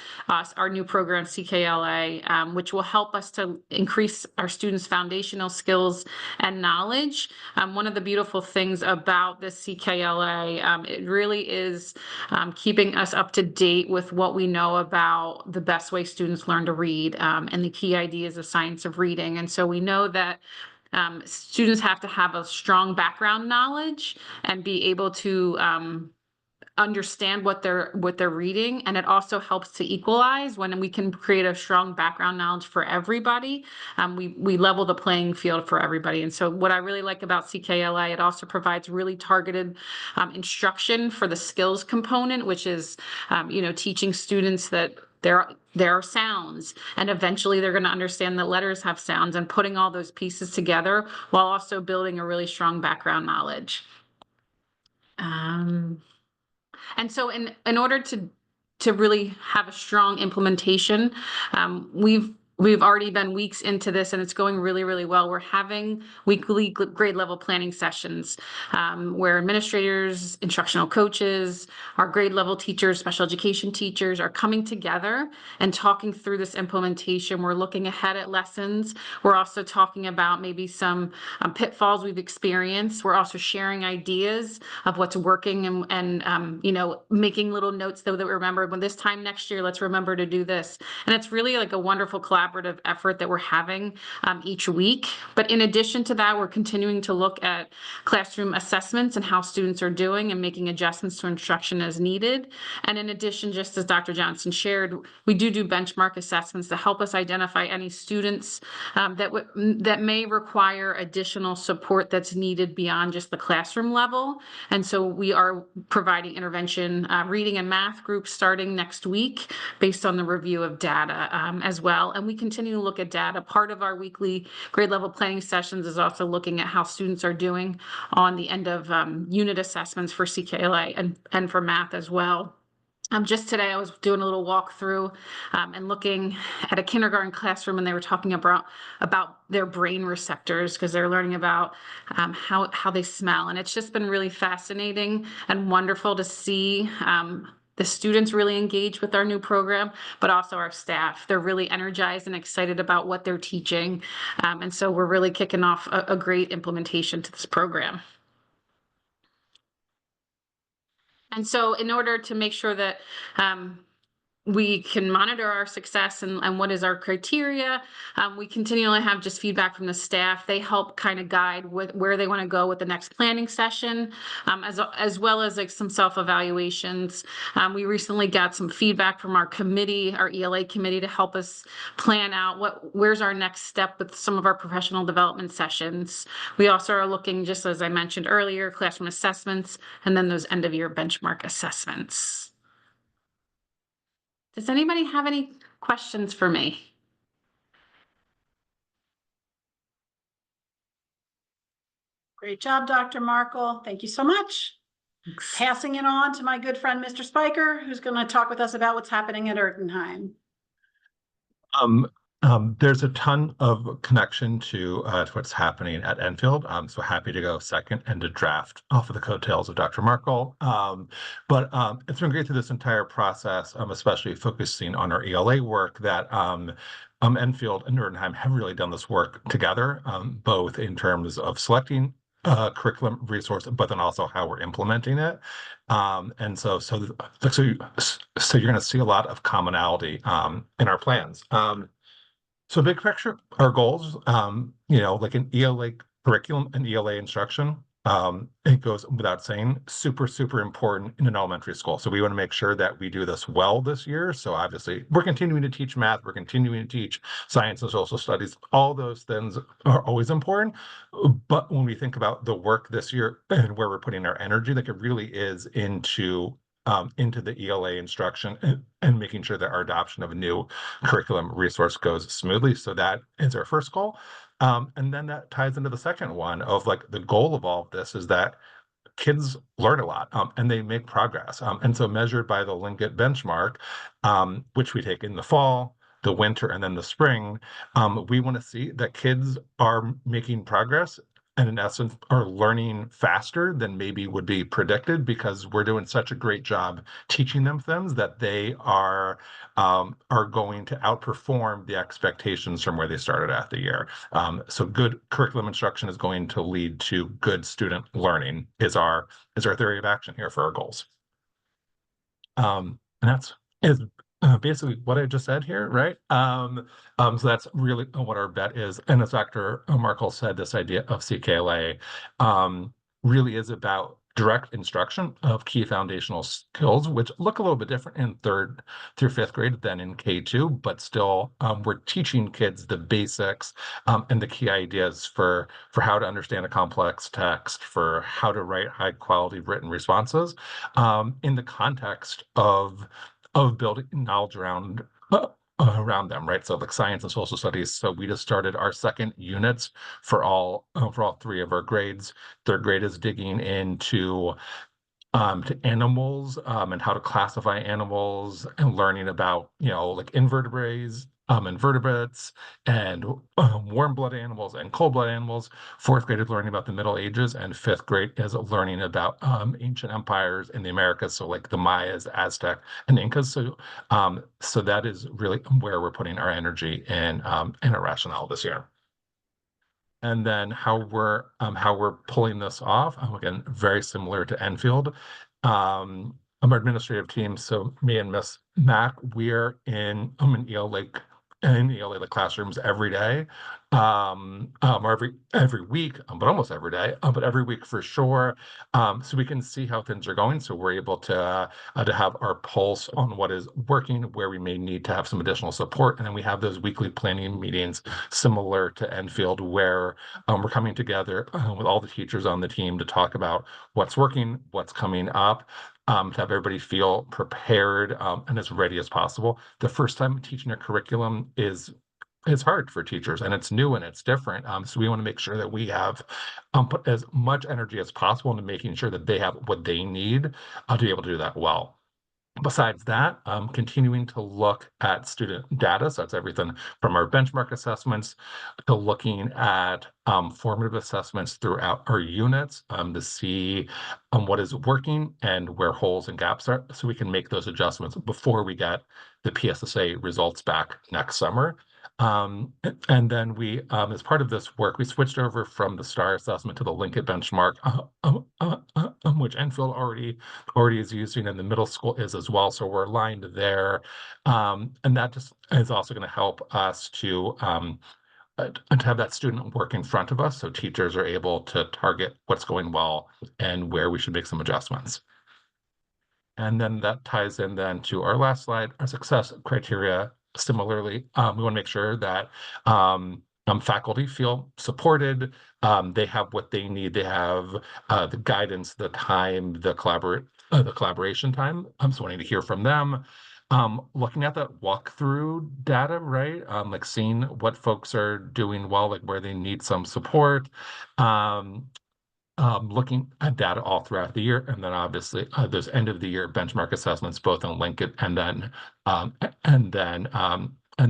our new program, CKLA, which will help us to increase our students' foundational skills and knowledge. One of the beautiful things about this CKLA, it really is keeping us up to date with what we know about the best way students learn to read and the key ideas of science of reading. And so we know that students have to have a strong background knowledge and be able to understand what they're reading, and it also helps to equalize when we can create a strong background knowledge for everybody. We level the playing field for everybody. And so what I really like about CKLA, it also provides really targeted instruction for the skills component, which is teaching students that there are sounds, and eventually they're going to understand that letters have sounds, and putting all those pieces together while also building a really strong background knowledge. And so in order to really have a strong implementation, we've already been weeks into this, and it's going really, really well. We're having weekly grade level planning sessions where administrators, instructional coaches, our grade level teachers, special education teachers are coming together and talking through this implementation. We're looking ahead at lessons. We're also talking about maybe some pitfalls we've experienced. We're also sharing ideas of what's working and making little notes that we remember when this time next year, let's remember to do this. And it's really like a wonderful collaborative effort that we're having each week. But in addition to that, we're continuing to look at classroom assessments and how students are doing and making adjustments to instruction as needed. And in addition, just as Dr. Johnson shared, we do benchmark assessments to help us identify any students that may require additional support that's needed beyond just the classroom level. And so we are providing intervention reading and math groups starting next week based on the review of data as well. And we continue to look at data. Part of our weekly grade level planning sessions is also looking at how students are doing on the end of unit assessments for CKLA and for math as well. Just today, I was doing a little walkthrough and looking at a kindergarten classroom, and they were talking about their brain receptors because they're learning about how they smell. And it's just been really fascinating and wonderful to see the students really engage with our new program, but also our staff. They're really energized and excited about what they're teaching. And so we're really kicking off a great implementation to this program. And so in order to make sure that we can monitor our success and what is our criteria. We continually have just feedback from the staff. They help kind of guide where they want to go with the next planning session, as well as like some self-evaluations. We recently got some feedback from our committee, our ELA committee, to help us plan out where's our next step with some of our professional development sessions. We also are looking, just as I mentioned earlier, classroom assessments, and then those end of year benchmark assessments. Does anybody have any questions for me? Great job, Dr. Markle. Thank you so much. Thanks. Passing it on to my good friend, Mr. Spiker, who's going to talk with us about what's happening at Erdenheim. There's a ton of connection to what's happening at Enfield. So happy to go second and to draft off of the coattails of Dr. Markle. But it's been great through this entire process, especially focusing on our ELA work, that Enfield and Erdenheim have really done this work together, both in terms of selecting curriculum resource, but then also how we're implementing it. And so you're going to see a lot of commonality in our plans. So big picture, our goals, like an ELA curriculum and ELA instruction, it goes without saying, super, super important in an elementary school. So we want to make sure that we do this well this year. So obviously we're continuing to teach math, we're continuing to teach science and social studies. All those things are always important. But when we think about the work this year and where we're putting our energy, like it really is into the ELA instruction and making sure that our adoption of a new curriculum resource goes smoothly. So that is our first goal. And then that ties into the second one of like the goal of all of this is that kids learn a lot and they make progress. And so measured by the Linkit benchmark, which we take in the fall, the winter, and then the spring, we want to see that kids are making progress and in essence are learning faster than maybe would be predicted, because we're doing such a great job teaching them things that they are going to outperform the expectations from where they started at the year. So good curriculum instruction is going to lead to good student learning is our theory of action here for our goals. And that's basically what I just said here, right? So that's really what our bet is. And as Dr. Markle said, this idea of CKLA really is about direct instruction of key foundational skills, which look a little bit different in 3rd through 5th grade than in K2, but still we're teaching kids the basics and the key ideas for how to understand a complex text, for how to write high quality written responses in the context of building knowledge around them, right? So like science and social studies. So we just started our second units for all 3 of our grades. 3rd grade is digging into to animals and how to classify animals and learning about, like invertebrates, invertebrates, and warm blood animals and cold blood animals. 4th grade is learning about the Middle Ages, and 5th grade is learning about ancient empires in the Americas, so like the Mayas, Aztec, and Incas. So that is really where we're putting our energy and our rationale this year. And then how we're pulling this off, again, very similar to Enfield. Our administrative team, so me and Miss Mac, we're in the classrooms every day, or every week, but almost every day, but every week for sure, so we can see how things are going. So we're able to have our pulse on what is working, where we may need to have some additional support, and then we have those weekly planning meetings similar to Enfield, where we're coming together with all the teachers on the team to talk about what's working, what's coming up. To have everybody feel prepared and as ready as possible. The first time teaching a curriculum is hard for teachers, and it's new and it's different. So we want to make sure that we have put as much energy as possible into making sure that they have what they need to be able to do that well. Besides that, continuing to look at student data. So that's everything from our benchmark assessments to looking at formative assessments throughout our units to see what is working and where holes and gaps are, so we can make those adjustments before we get the PSSA results back next summer. And then we, as part of this work, we switched over from the STAR assessment to the Linkit benchmark, which Enfield already is using, and the middle school is as well. So we're aligned there, and that just is also going to help us to have that student work in front of us, so teachers are able to target what's going well and where we should make some adjustments. And then that ties in then to our last slide, our success criteria. Similarly, we want to make sure that faculty feel supported. They have what they need. They have the guidance, the time, the collaboration time. So wanting to hear from them. Looking at that walkthrough data, right? Like seeing what folks are doing well, like where they need some support. Looking at data all throughout the year, and then obviously those end of the year benchmark assessments, both on Linkit and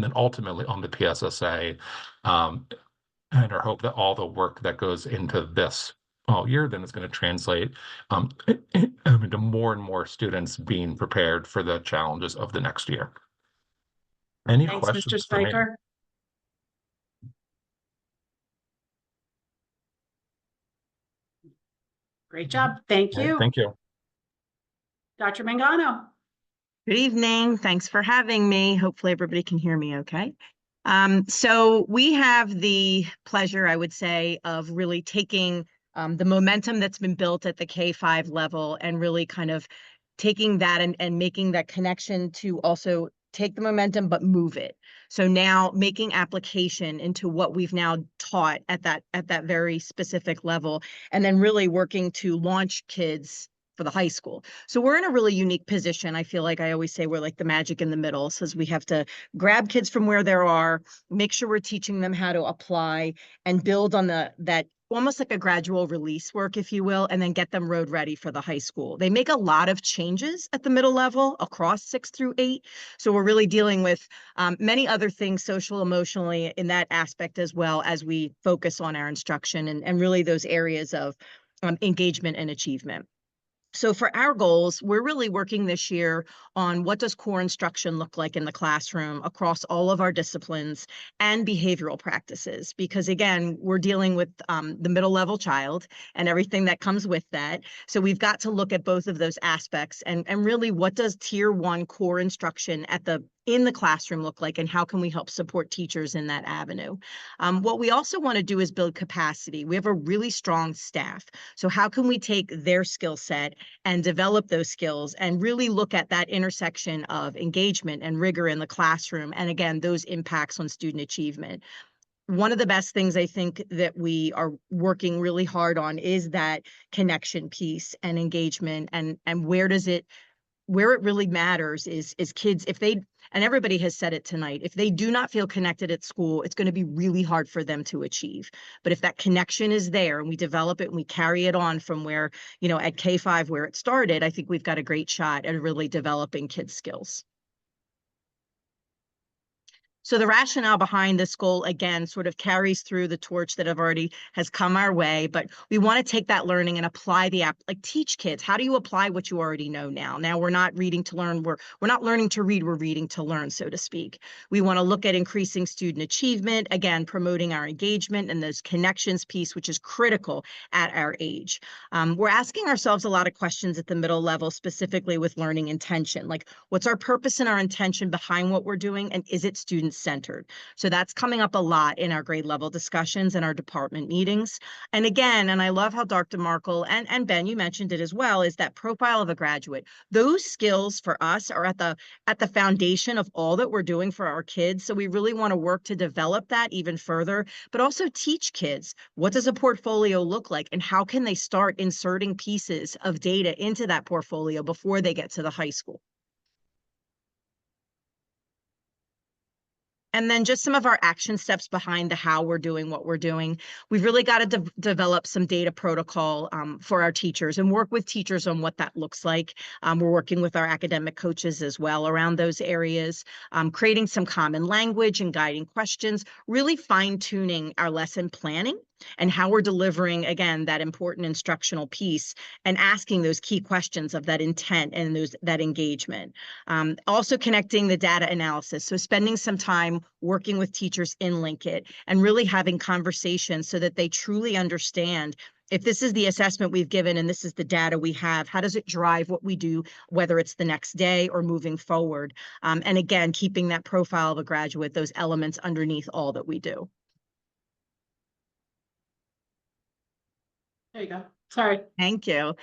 then ultimately on the PSSA, and our hope that all the work that goes into this all year then is going to translate into more and more students being prepared for the challenges of the next year. Any Thanks, questions Mr. for me? Spiker. Great job. Thank Okay, you. thank you. Dr. Mangano. Good evening. Thanks for having me. Hopefully everybody can hear me okay. So we have the pleasure, I would say, of really taking the momentum that's been built at the K-5 level and really kind of taking that and making that connection to also take the momentum, but move it. So now making application into what we've now taught at that very specific level, and then really working to launch kids for the high school. So we're in a really unique position. I feel like I always say we're like the magic in the middle, says we have to grab kids from where they are, make sure we're teaching them how to apply and build on that almost like a gradual release work, if you will, and then get them road ready for the high school. They make a lot of changes at the middle level across 6 through 8. So we're really dealing with many other things, social, emotionally, in that aspect, as well as we focus on our instruction and really those areas of engagement and achievement. So for our goals, we're really working this year on what does core instruction look like in the classroom across all of our disciplines and behavioral practices, because again, we're dealing with the middle level child and everything that comes with that. So we've got to look at both of those aspects and really what does tier 1 core instruction in the classroom look like, and how can we help support teachers in that avenue? What we also want to do is build capacity. We have a really strong staff. So how can we take their skill set and develop those skills and really look at that intersection of engagement and rigor in the classroom, and again, those impacts on student achievement? One of the best things I think that we are working really hard on is that connection piece and engagement, and where it really matters is kids, if they, and everybody has said it tonight, if they do not feel connected at school, it's going to be really hard for them to achieve. But if that connection is there and we develop it and we carry it on from where, at K-5 where it started, I think we've got a great shot at really developing kids' skills. So the rationale behind this goal, again, sort of carries through the torch that has come our way, but we want to take that learning and apply teach kids. How do you apply what you already know now? Now we're not reading to learn, we're not learning to read, we're reading to learn, so to speak. We want to look at increasing student achievement, again, promoting our engagement and those connections piece, which is critical at our age. We're asking ourselves a lot of questions at the middle level, specifically with learning intention, like what's our purpose and our intention behind what we're doing, and is it student-centered? So that's coming up a lot in our grade level discussions and our department meetings. And again, and I love how Dr. Markle and Ben, you mentioned it as well, is that profile of a graduate. Those skills for us are at the foundation of all that we're doing for our kids. So we really want to work to develop that even further, but also teach kids, what does a portfolio look like and how can they start inserting pieces of data into that portfolio before they get to the high school? And then just some of our action steps behind the how we're doing what we're doing. We've really got to develop some data protocol for our teachers and work with teachers on what that looks like. We're working with our academic coaches as well around those areas, creating some common language and guiding questions, really fine-tuning our lesson planning and how we're delivering, again, that important instructional piece and asking those key questions of that intent and that engagement. Also connecting the data analysis. So spending some time working with teachers in Linkit and really having conversations so that they truly understand, if this is the assessment we've given and this is the data we have, how does it drive what we do, whether it's the next day or moving forward? And again, keeping that profile of a graduate, those elements underneath all that we do. There you go. Sorry. Thank you.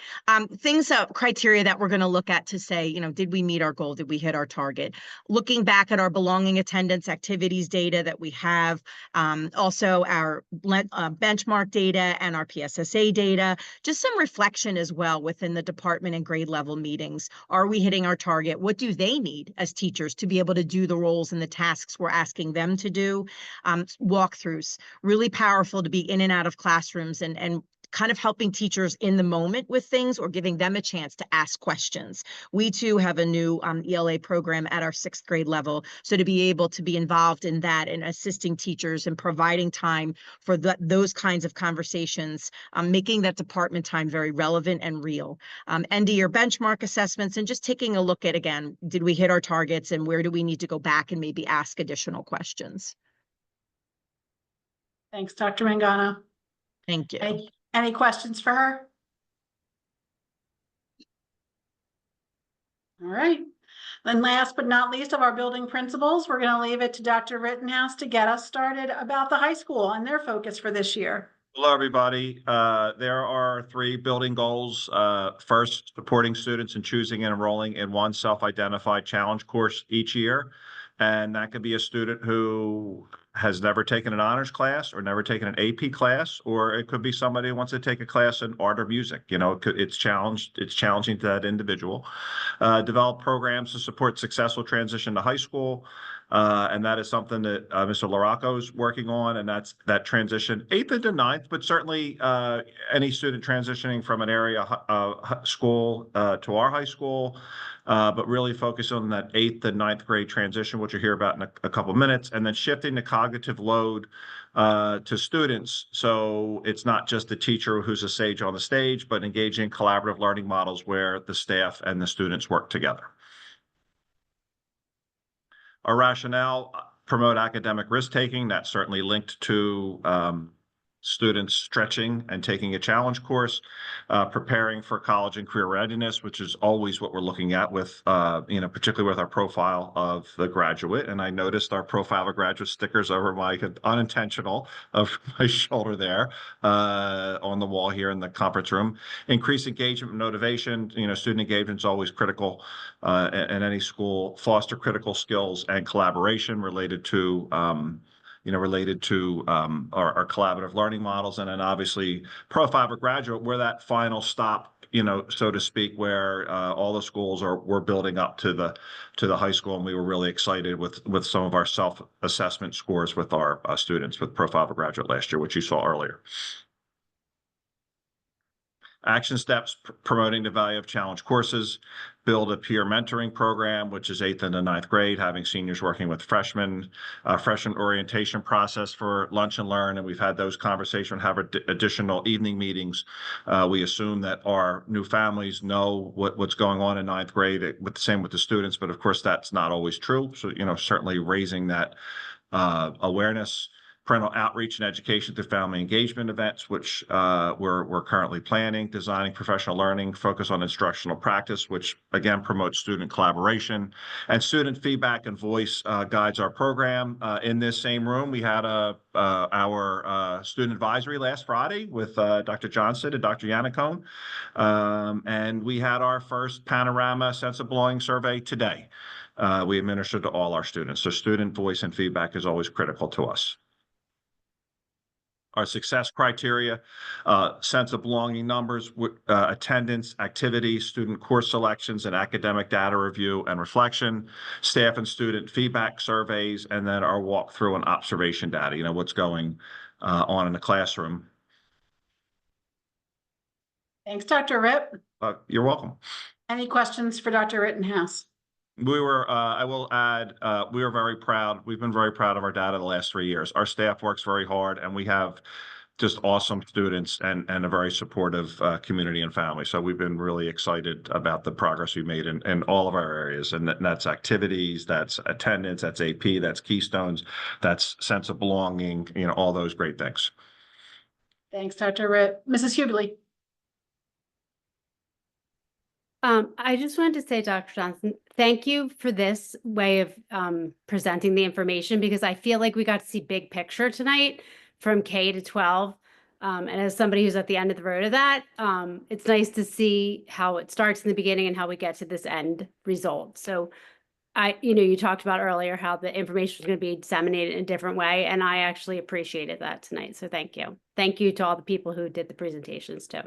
Criteria that we're going to look at to say, did we meet our goal? Did we hit our target? Looking back at our belonging attendance activities data that we have, also our benchmark data and our PSSA data, just some reflection as well within the department and grade level meetings. Are we hitting our target? What do they need as teachers to be able to do the roles and the tasks we're asking them to do? Walkthroughs, really powerful to be in and out of classrooms and kind of helping teachers in the moment with things or giving them a chance to ask questions. We too have a new ELA program at our 6th grade level. So to be able to be involved in that and assisting teachers and providing time for those kinds of conversations, making that department time very relevant and real. End of year benchmark assessments and just taking a look at, again, did we hit our targets and where do we need to go back and maybe ask additional questions? Thanks, Dr. Mangano. Thank you. Any questions for her? All right. Then last but not least of our building principals, we're going to leave it to Dr. Rittenhouse to get us started about the high school and their focus for this year. Hello, everybody. There are 3 building goals. First, supporting students in choosing and enrolling in one self-identified challenge course each year. And that could be a student who has never taken an honors class or never taken an AP class, or it could be somebody who wants to take a class in art or music. It's challenging to that individual. Develop programs to support successful transition to high school. And that is something that Mr. Laraco is working on, and that's that transition 8th into 9th, but certainly any student transitioning from an area school to our high school, but really focus on that 8th and 9th grade transition, which you'll hear about in a couple of minutes, and then shifting the cognitive load to students. So it's not just the teacher who's a sage on the stage, but engaging in collaborative learning models where the staff and the students work together. Our rationale, promote academic risk-taking. That's certainly linked to students stretching and taking a challenge course, preparing for college and career readiness, which is always what we're looking at with, particularly with our profile of the graduate. And I noticed our profile of graduate stickers over my unintentional of my shoulder there on the wall here in the conference room. Increase engagement and motivation. Student engagement is always critical in any school. Foster critical skills and collaboration related to our collaborative learning models, and then obviously profile of a graduate, we're that final stop, so to speak, where all the schools we're building up to the high school, and we were really excited with some of our self-assessment scores with our students with profile of a graduate last year, which you saw earlier. Action steps, promoting the value of challenge courses, build a peer mentoring program, which is 8th into 9th grade, having seniors working with freshmen, freshman orientation process for lunch and learn. And we've had those conversations, have additional evening meetings. We assume that our new families know what's going on in 9th grade, with the same with the students, but of course that's not always true. So, certainly raising that awareness. Parental outreach and education through family engagement events, which we're currently planning, designing professional learning, focus on instructional practice, which again promotes student collaboration, and student feedback and voice guides our program. In this same room, we had our student advisory last Friday with Dr. Johnson and Dr. Yannicone, and we had our first Panorama Sense of Belonging survey today. We administered to all our students. So student voice and feedback is always critical to us. Our success criteria, sense of belonging numbers, attendance, activities, student course selections, and academic data review and reflection, staff and student feedback surveys, and then our walkthrough and observation data, what's going on in the classroom. Thanks, Dr. Ritt. You're welcome. Any questions for Dr. Rittenhouse? I will add, we are very proud. We've been very proud of our data the last 3 years. Our staff works very hard, and we have just awesome students and a very supportive community and family. So we've been really excited about the progress we've made in all of our areas. And that's activities, that's attendance, that's AP, that's Keystones, that's sense of belonging, all those great things. Thanks, Dr. Ritt. Mrs. Hubley. I just wanted to say, Dr. Johnson, thank you for this way of presenting the information, because I feel like we got to see big picture tonight from K to 12. And as somebody who's at the end of the road of that, it's nice to see how it starts in the beginning and how we get to this end result. So you talked about earlier how the information is going to be disseminated in a different way, and I actually appreciated that tonight. So thank you. Thank you to all the people who did the presentations too.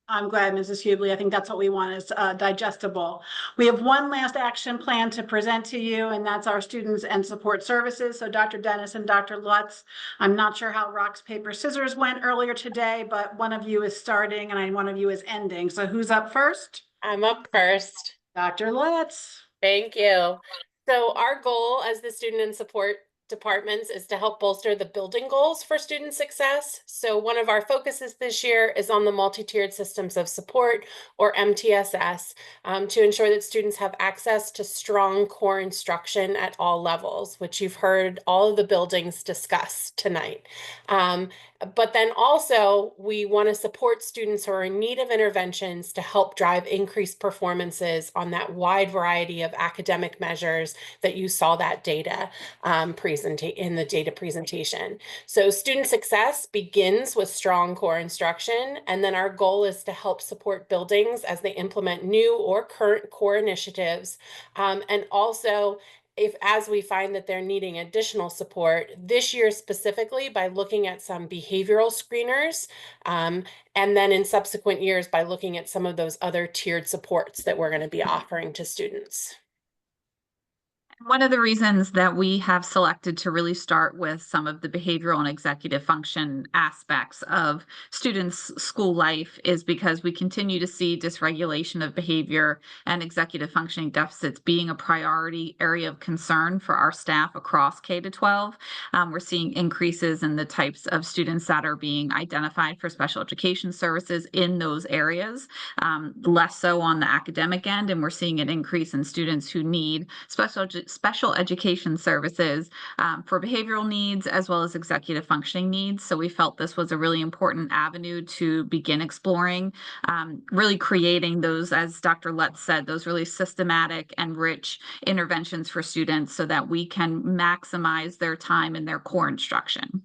I'm glad, Mrs. Hubley. I think that's what we want, is digestible. We have one last action plan to present to you, and that's our students and support services. So Dr. Dennis and Dr. Lutz, I'm not sure how rocks, paper, scissors went earlier today, but one of you is starting and one of you is ending. So who's up first? I'm up first. Dr. Lutz. Thank you. So our goal as the student and support departments is to help bolster the building goals for student success. So one of our focuses this year is on the multi-tiered systems of support, or MTSS, to ensure that students have access to strong core instruction at all levels, which you've heard all of the buildings discuss tonight. But then also we want to support students who are in need of interventions to help drive increased performances on that wide variety of academic measures that you saw that data in the data presentation. So student success begins with strong core instruction, and then our goal is to help support buildings as they implement new or current core initiatives, and also as we find that they're needing additional support this year specifically by looking at some behavioral screeners, and then in subsequent years by looking at some of those other tiered supports that we're going to be offering to students. One of the reasons that we have selected to really start with some of the behavioral and executive function aspects of students' school life is because we continue to see dysregulation of behavior and executive functioning deficits being a priority area of concern for our staff across K to 12. We're seeing increases in the types of students that are being identified for special education services in those areas, less so on the academic end, and we're seeing an increase in students who need special education services for behavioral needs as well as executive functioning needs. So we felt this was a really important avenue to begin exploring, really creating those, as Dr. Lutz said, those really systematic and rich interventions for students so that we can maximize their time in their core instruction.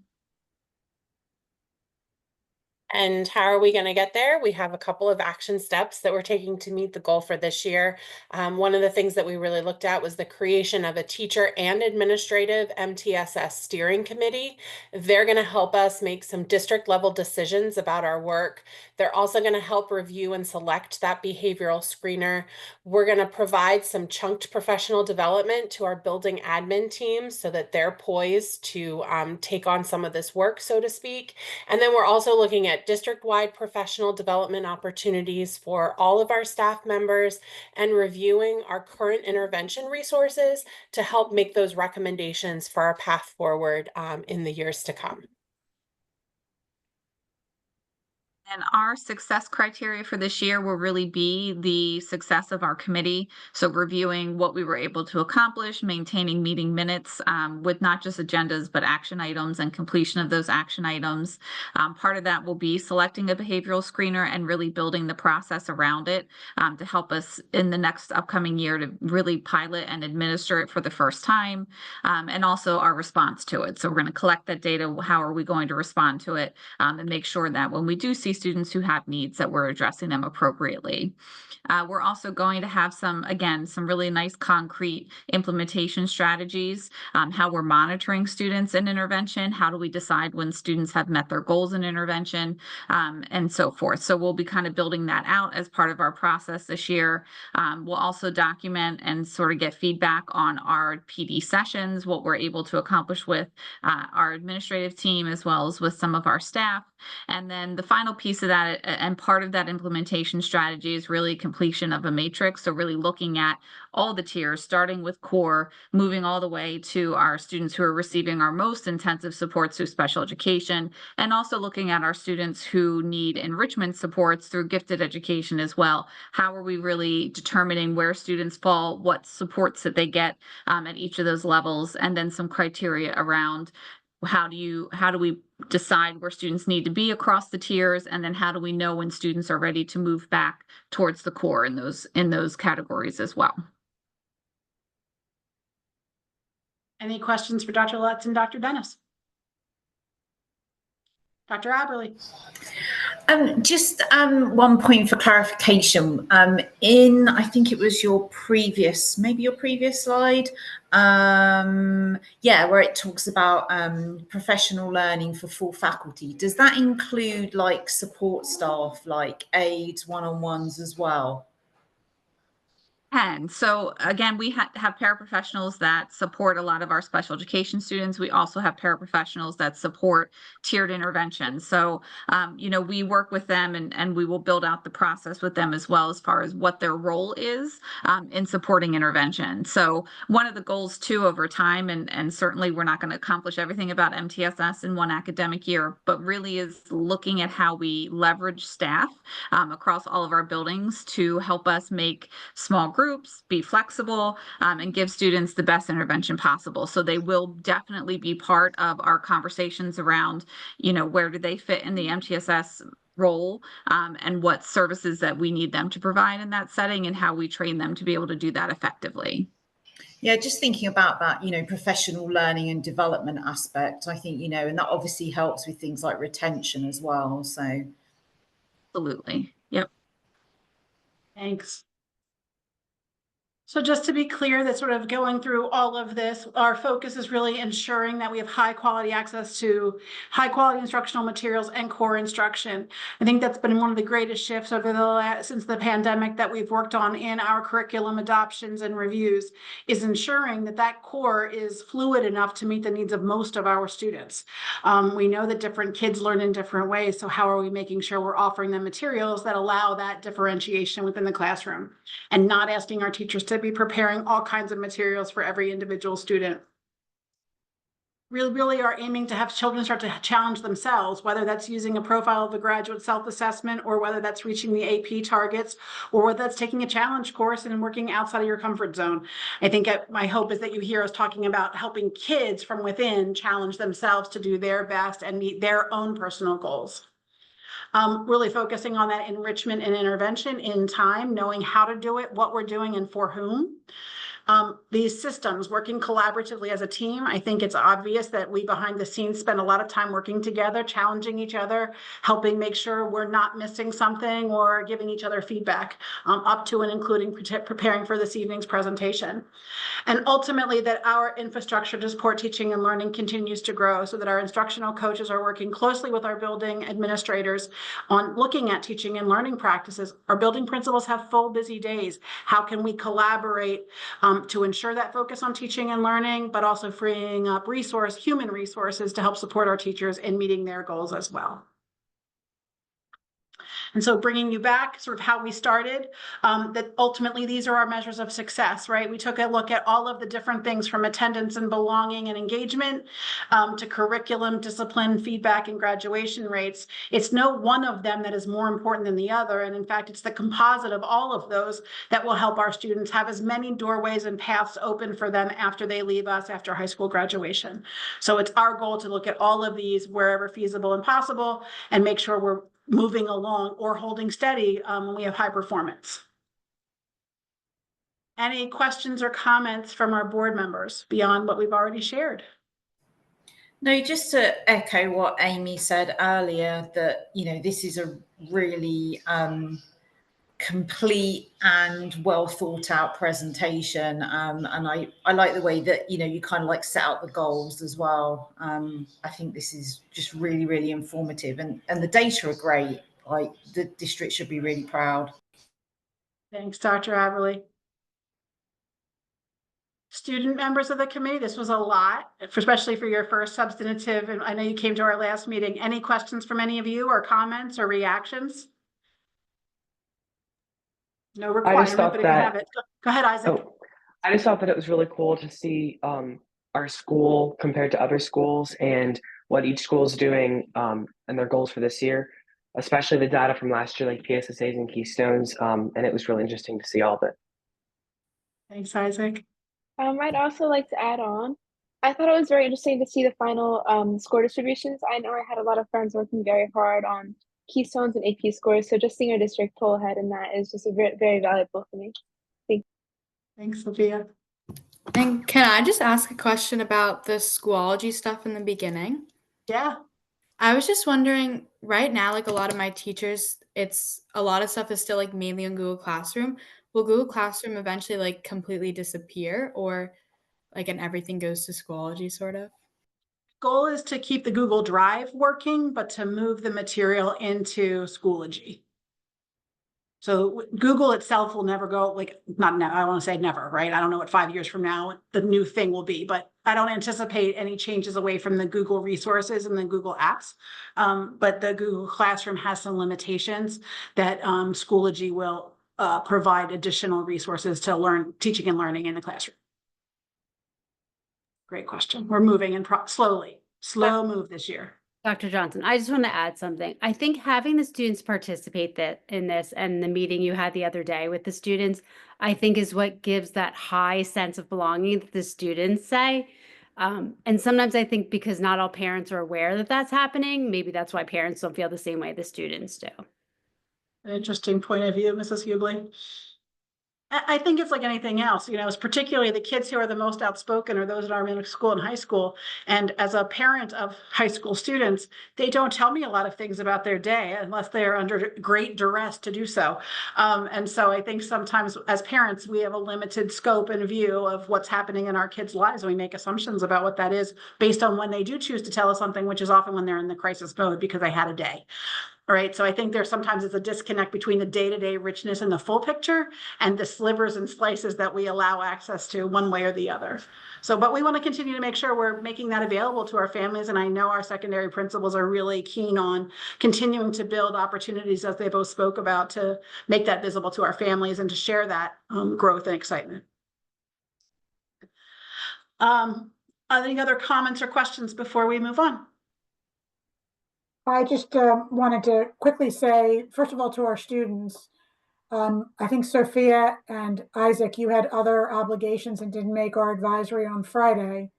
And how are we going to get there? We have a couple of action steps that we're taking to meet the goal for this year. One of the things that we really looked at was the creation of a teacher and administrative MTSS steering committee. They're going to help us make some district level decisions about our work. They're also going to help review and select that behavioral screener. We're going to provide some chunked professional development to our building admin teams so that they're poised to take on some of this work, so to speak. And then we're also looking at district-wide professional development opportunities for all of our staff members and reviewing our current intervention resources to help make those recommendations for our path forward in the years to come. And our success criteria for this year will really be the success of our committee. So reviewing what we were able to accomplish, maintaining meeting minutes with not just agendas, but action items and completion of those action items. Part of that will be selecting a behavioral screener and really building the process around it to help us in the next upcoming year to really pilot and administer it for the first time, and also our response to it. So we're going to collect that data. How are we going to respond to it, and make sure that when we do see students who have needs that we're addressing them appropriately. We're also going to have some really nice concrete implementation strategies, how we're monitoring students in intervention, how do we decide when students have met their goals in intervention, and so forth. So we'll be kind of building that out as part of our process this year. We'll also document and sort of get feedback on our PD sessions, what we're able to accomplish with our administrative team as well as with some of our staff. And then the final piece piece of that and part of that implementation strategy is really completion of a matrix. So really looking at all the tiers, starting with core, moving all the way to our students who are receiving our most intensive supports through special education, and also looking at our students who need enrichment supports through gifted education as well. How are we really determining where students fall, what supports that they get at each of those levels, and then some criteria around how do we decide where students need to be across the tiers, and then how do we know when students are ready to move back towards the core in those categories as well. Any questions for Dr. Lutz and Dr. Dennis? Dr. Aberle. Just one point for clarification. I think it was your previous slide, where it talks about professional learning for full faculty. Does that include like support staff, like aides, one-on-ones as well? And so again, we have paraprofessionals that support a lot of our special education students. We also have paraprofessionals that support tiered intervention. So, we work with them and we will build out the process with them as well as far as what their role is in supporting intervention. So one of the goals too over time, and certainly we're not going to accomplish everything about MTSS in one academic year, but really is looking at how we leverage staff across all of our buildings to help us make small groups, be flexible, and give students the best intervention possible. So they will definitely be part of our conversations around, where do they fit in the MTSS role, and what services that we need them to provide in that setting, and how we train them to be able to do that effectively. Yeah, just thinking about that, professional learning and development aspect, I think, and that obviously helps with things like retention as well. So absolutely. Yep. Thanks. So just to be clear, that sort of going through all of this, our focus is really ensuring that we have high quality access to high quality instructional materials and core instruction. I think that's been one of the greatest shifts since the pandemic that we've worked on in our curriculum adoptions and reviews, is ensuring that that core is fluid enough to meet the needs of most of our students. We know that different kids learn in different ways. So how are we making sure we're offering them materials that allow that differentiation within the classroom, and not asking our teachers to be preparing all kinds of materials for every individual student? Really are aiming to have children start to challenge themselves, whether that's using a profile of the graduate self-assessment, or whether that's reaching the AP targets, or whether that's taking a challenge course and working outside of your comfort zone. I think my hope is that you hear us talking about helping kids from within challenge themselves to do their best and meet their own personal goals. Really focusing on that enrichment and intervention in time, knowing how to do it, what we're doing, and for whom. These systems working collaboratively as a team. I think it's obvious that we behind the scenes spend a lot of time working together, challenging each other, helping make sure we're not missing something, or giving each other feedback, up to and including preparing for this evening's presentation. And ultimately that our infrastructure to support teaching and learning continues to grow, so that our instructional coaches are working closely with our building administrators on looking at teaching and learning practices. Our building principals have full busy days. How can we collaborate to ensure that focus on teaching and learning, but also freeing up human resources to help support our teachers in meeting their goals as well? And so bringing you back sort of how we started, that ultimately these are our measures of success, right? We took a look at all of the different things from attendance and belonging and engagement, to curriculum, discipline, feedback, and graduation rates. It's no one of them that is more important than the other. And in fact, it's the composite of all of those that will help our students have as many doorways and paths open for them after they leave us after high school graduation. So it's our goal to look at all of these wherever feasible and possible, and make sure we're moving along or holding steady when we have high performance. Any questions or comments from our board members beyond what we've already shared? No, just to echo what Amy said earlier, that, this is a really complete and well thought out presentation. And I like the way that, you kind of like set out the goals as well. I think this is just really, really informative, and the data are great. Like, the district should be really proud. Thanks, Dr. Aberle. Student members of the committee, this was a lot, especially for your first substantive, and I know you came to our last meeting. Any questions from any of you or comments or reactions? No requirement, thought but if you that- have it, go ahead, Isaac. Oh, I just thought that it was really cool to see our school compared to other schools and what each school is doing and their goals for this year, especially the data from last year, like PSSAs and Keystones. And it was really interesting to see all of it. Thanks, Isaac. I'd also like to add on. I thought it was very interesting to see the final score distributions. I know I had a lot of friends working very hard on Keystones and AP scores, so just seeing our district pull ahead in that is just a very, very valuable for me. Thanks, Sophia. And can I just ask a question about the Schoology stuff in the beginning? Yeah. I was just wondering, right now, like a lot of my teachers, it's a lot of stuff is still like mainly on Google Classroom. Will Google Classroom eventually like completely disappear, or like and everything goes to Schoology sort of? Goal is to keep the Google Drive working, but to move the material into Schoology. So Google itself will never go, like, not now, I want to say never, right? I don't know what 5 years from now the new thing will be, but I don't anticipate any changes away from the Google resources and the Google apps. But the Google Classroom has some limitations that Schoology will provide additional resources to learn teaching and learning in the classroom. Great question. We're moving in slow move this year. Dr. Johnson, I just want to add something. I think having the students participate in this and the meeting you had the other day with the students, I think is what gives that high sense of belonging that the students say. And sometimes I think because not all parents are aware that that's happening, maybe that's why parents don't feel the same way the students do. An interesting point of view, Mrs. Hubley. I think it's like anything else, you know, it's particularly the kids who are the most outspoken are those in our middle school and high school. And as a parent of high school students, they don't tell me a lot of things about their day unless they're under great duress to do so. And so I think sometimes as parents, we have a limited scope and view of what's happening in our kids' lives. And we make assumptions about what that is based on when they do choose to tell us something, which is often when they're in the crisis mode because they had a day. All right, so I think there's sometimes it's a disconnect between the day-to-day richness and the full picture and the slivers and slices that we allow access to one way or the other. So, but we want to continue to make sure we're making that available to our families. And I know our secondary principals are really keen on continuing to build opportunities, as they both spoke about, to make that visible to our families and to share that growth and excitement. Any other comments or questions before we move on? I just wanted to quickly say, first of all, to our students, I think Sophia and Isaac, you had other obligations and didn't make our advisory on Friday.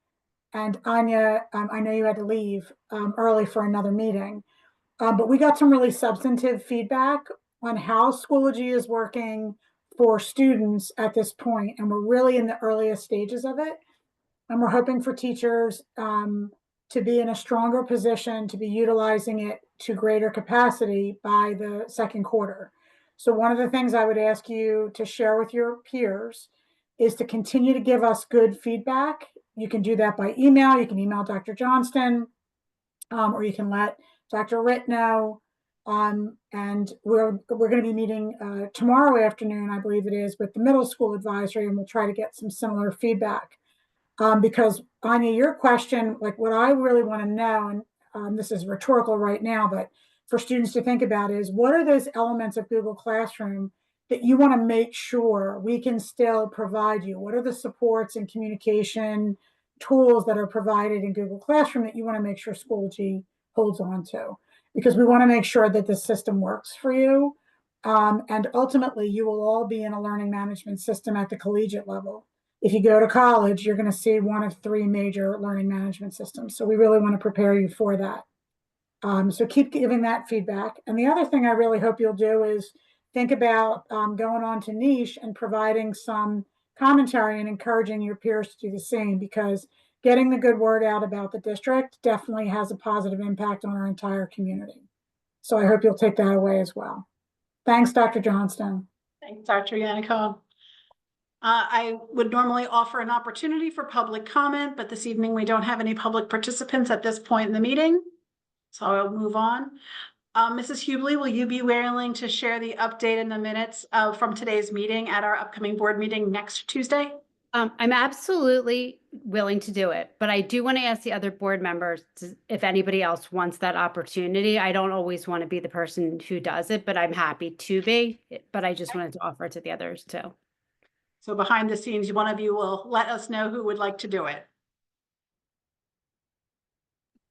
And Anya, I know you had to leave early for another meeting. But we got some really substantive feedback on how Schoology is working for students at this point. And we're really in the earliest stages of it. And we're hoping for teachers to be in a stronger position to be utilizing it to greater capacity by the second quarter. So one of the things I would ask you to share with your peers is to continue to give us good feedback. You can do that by email. You can email Dr. Johnston, or you can let Dr. Ritt know. And we're going to be meeting tomorrow afternoon, I believe it is, with the middle school advisory, and we'll try to get some similar feedback. Because Anya, your question, like what I really want to know, and this is rhetorical right now, but for students to think about is what are those elements of Google Classroom that you want to make sure we can still provide you? What are the supports and communication tools that are provided in Google Classroom that you want to make sure Schoology holds on to? Because we want to make sure that the system works for you. And ultimately, you will all be in a learning management system at the collegiate level. If you go to college, you're going to see one of 3 major learning management systems. So we really want to prepare you for that. So keep giving that feedback. And the other thing I really hope you'll do is think about going on to Niche and providing some commentary and encouraging your peers to do the same, because getting the good word out about the district definitely has a positive impact on our entire community. So I hope you'll take that away as well. Thanks, Dr. Johnston. Thanks, Dr. Yannick. I would normally offer an opportunity for public comment, but this evening we don't have any public participants at this point in the meeting. So I'll move on. Mrs. Hubley, will you be willing to share the update in the minutes from today's meeting at our upcoming board meeting next Tuesday? I'm absolutely willing to do it, but I do want to ask the other board members if anybody else wants that opportunity. I don't always want to be the person who does it, but I'm happy to be. But I just wanted to offer it to the others too. So behind the scenes, one of you will let us know who would like to do it.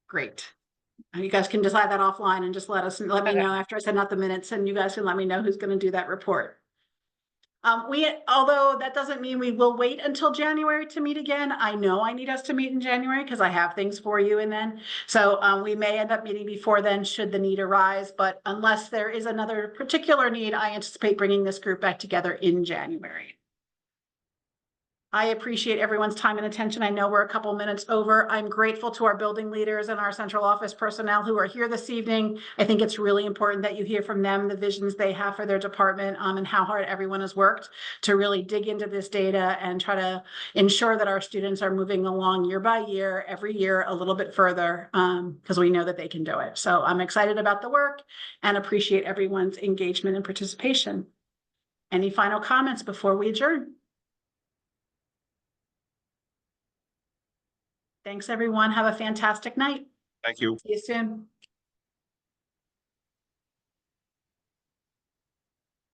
Great. And you guys can decide that offline and just let me know after I send out the minutes, and you guys can let me know who's going to do that report. Although that doesn't mean we will wait until January to meet again. I know I need us to meet in January because I have things for you and then. So we may end up meeting before then should the need arise, but unless there is another particular need, I anticipate bringing this group back together in January. I appreciate everyone's time and attention. I know we're a couple minutes over. I'm grateful to our building leaders and our central office personnel who are here this evening. I think it's really important that you hear from them the visions they have for their department and how hard everyone has worked to really dig into this data and try to ensure that our students are moving along year by year, every year a little bit further, because we know that they can do it. So I'm excited about the work and appreciate everyone's engagement and participation. Any final comments before we adjourn? Thanks, everyone. Have a fantastic night. Thank you. See you soon.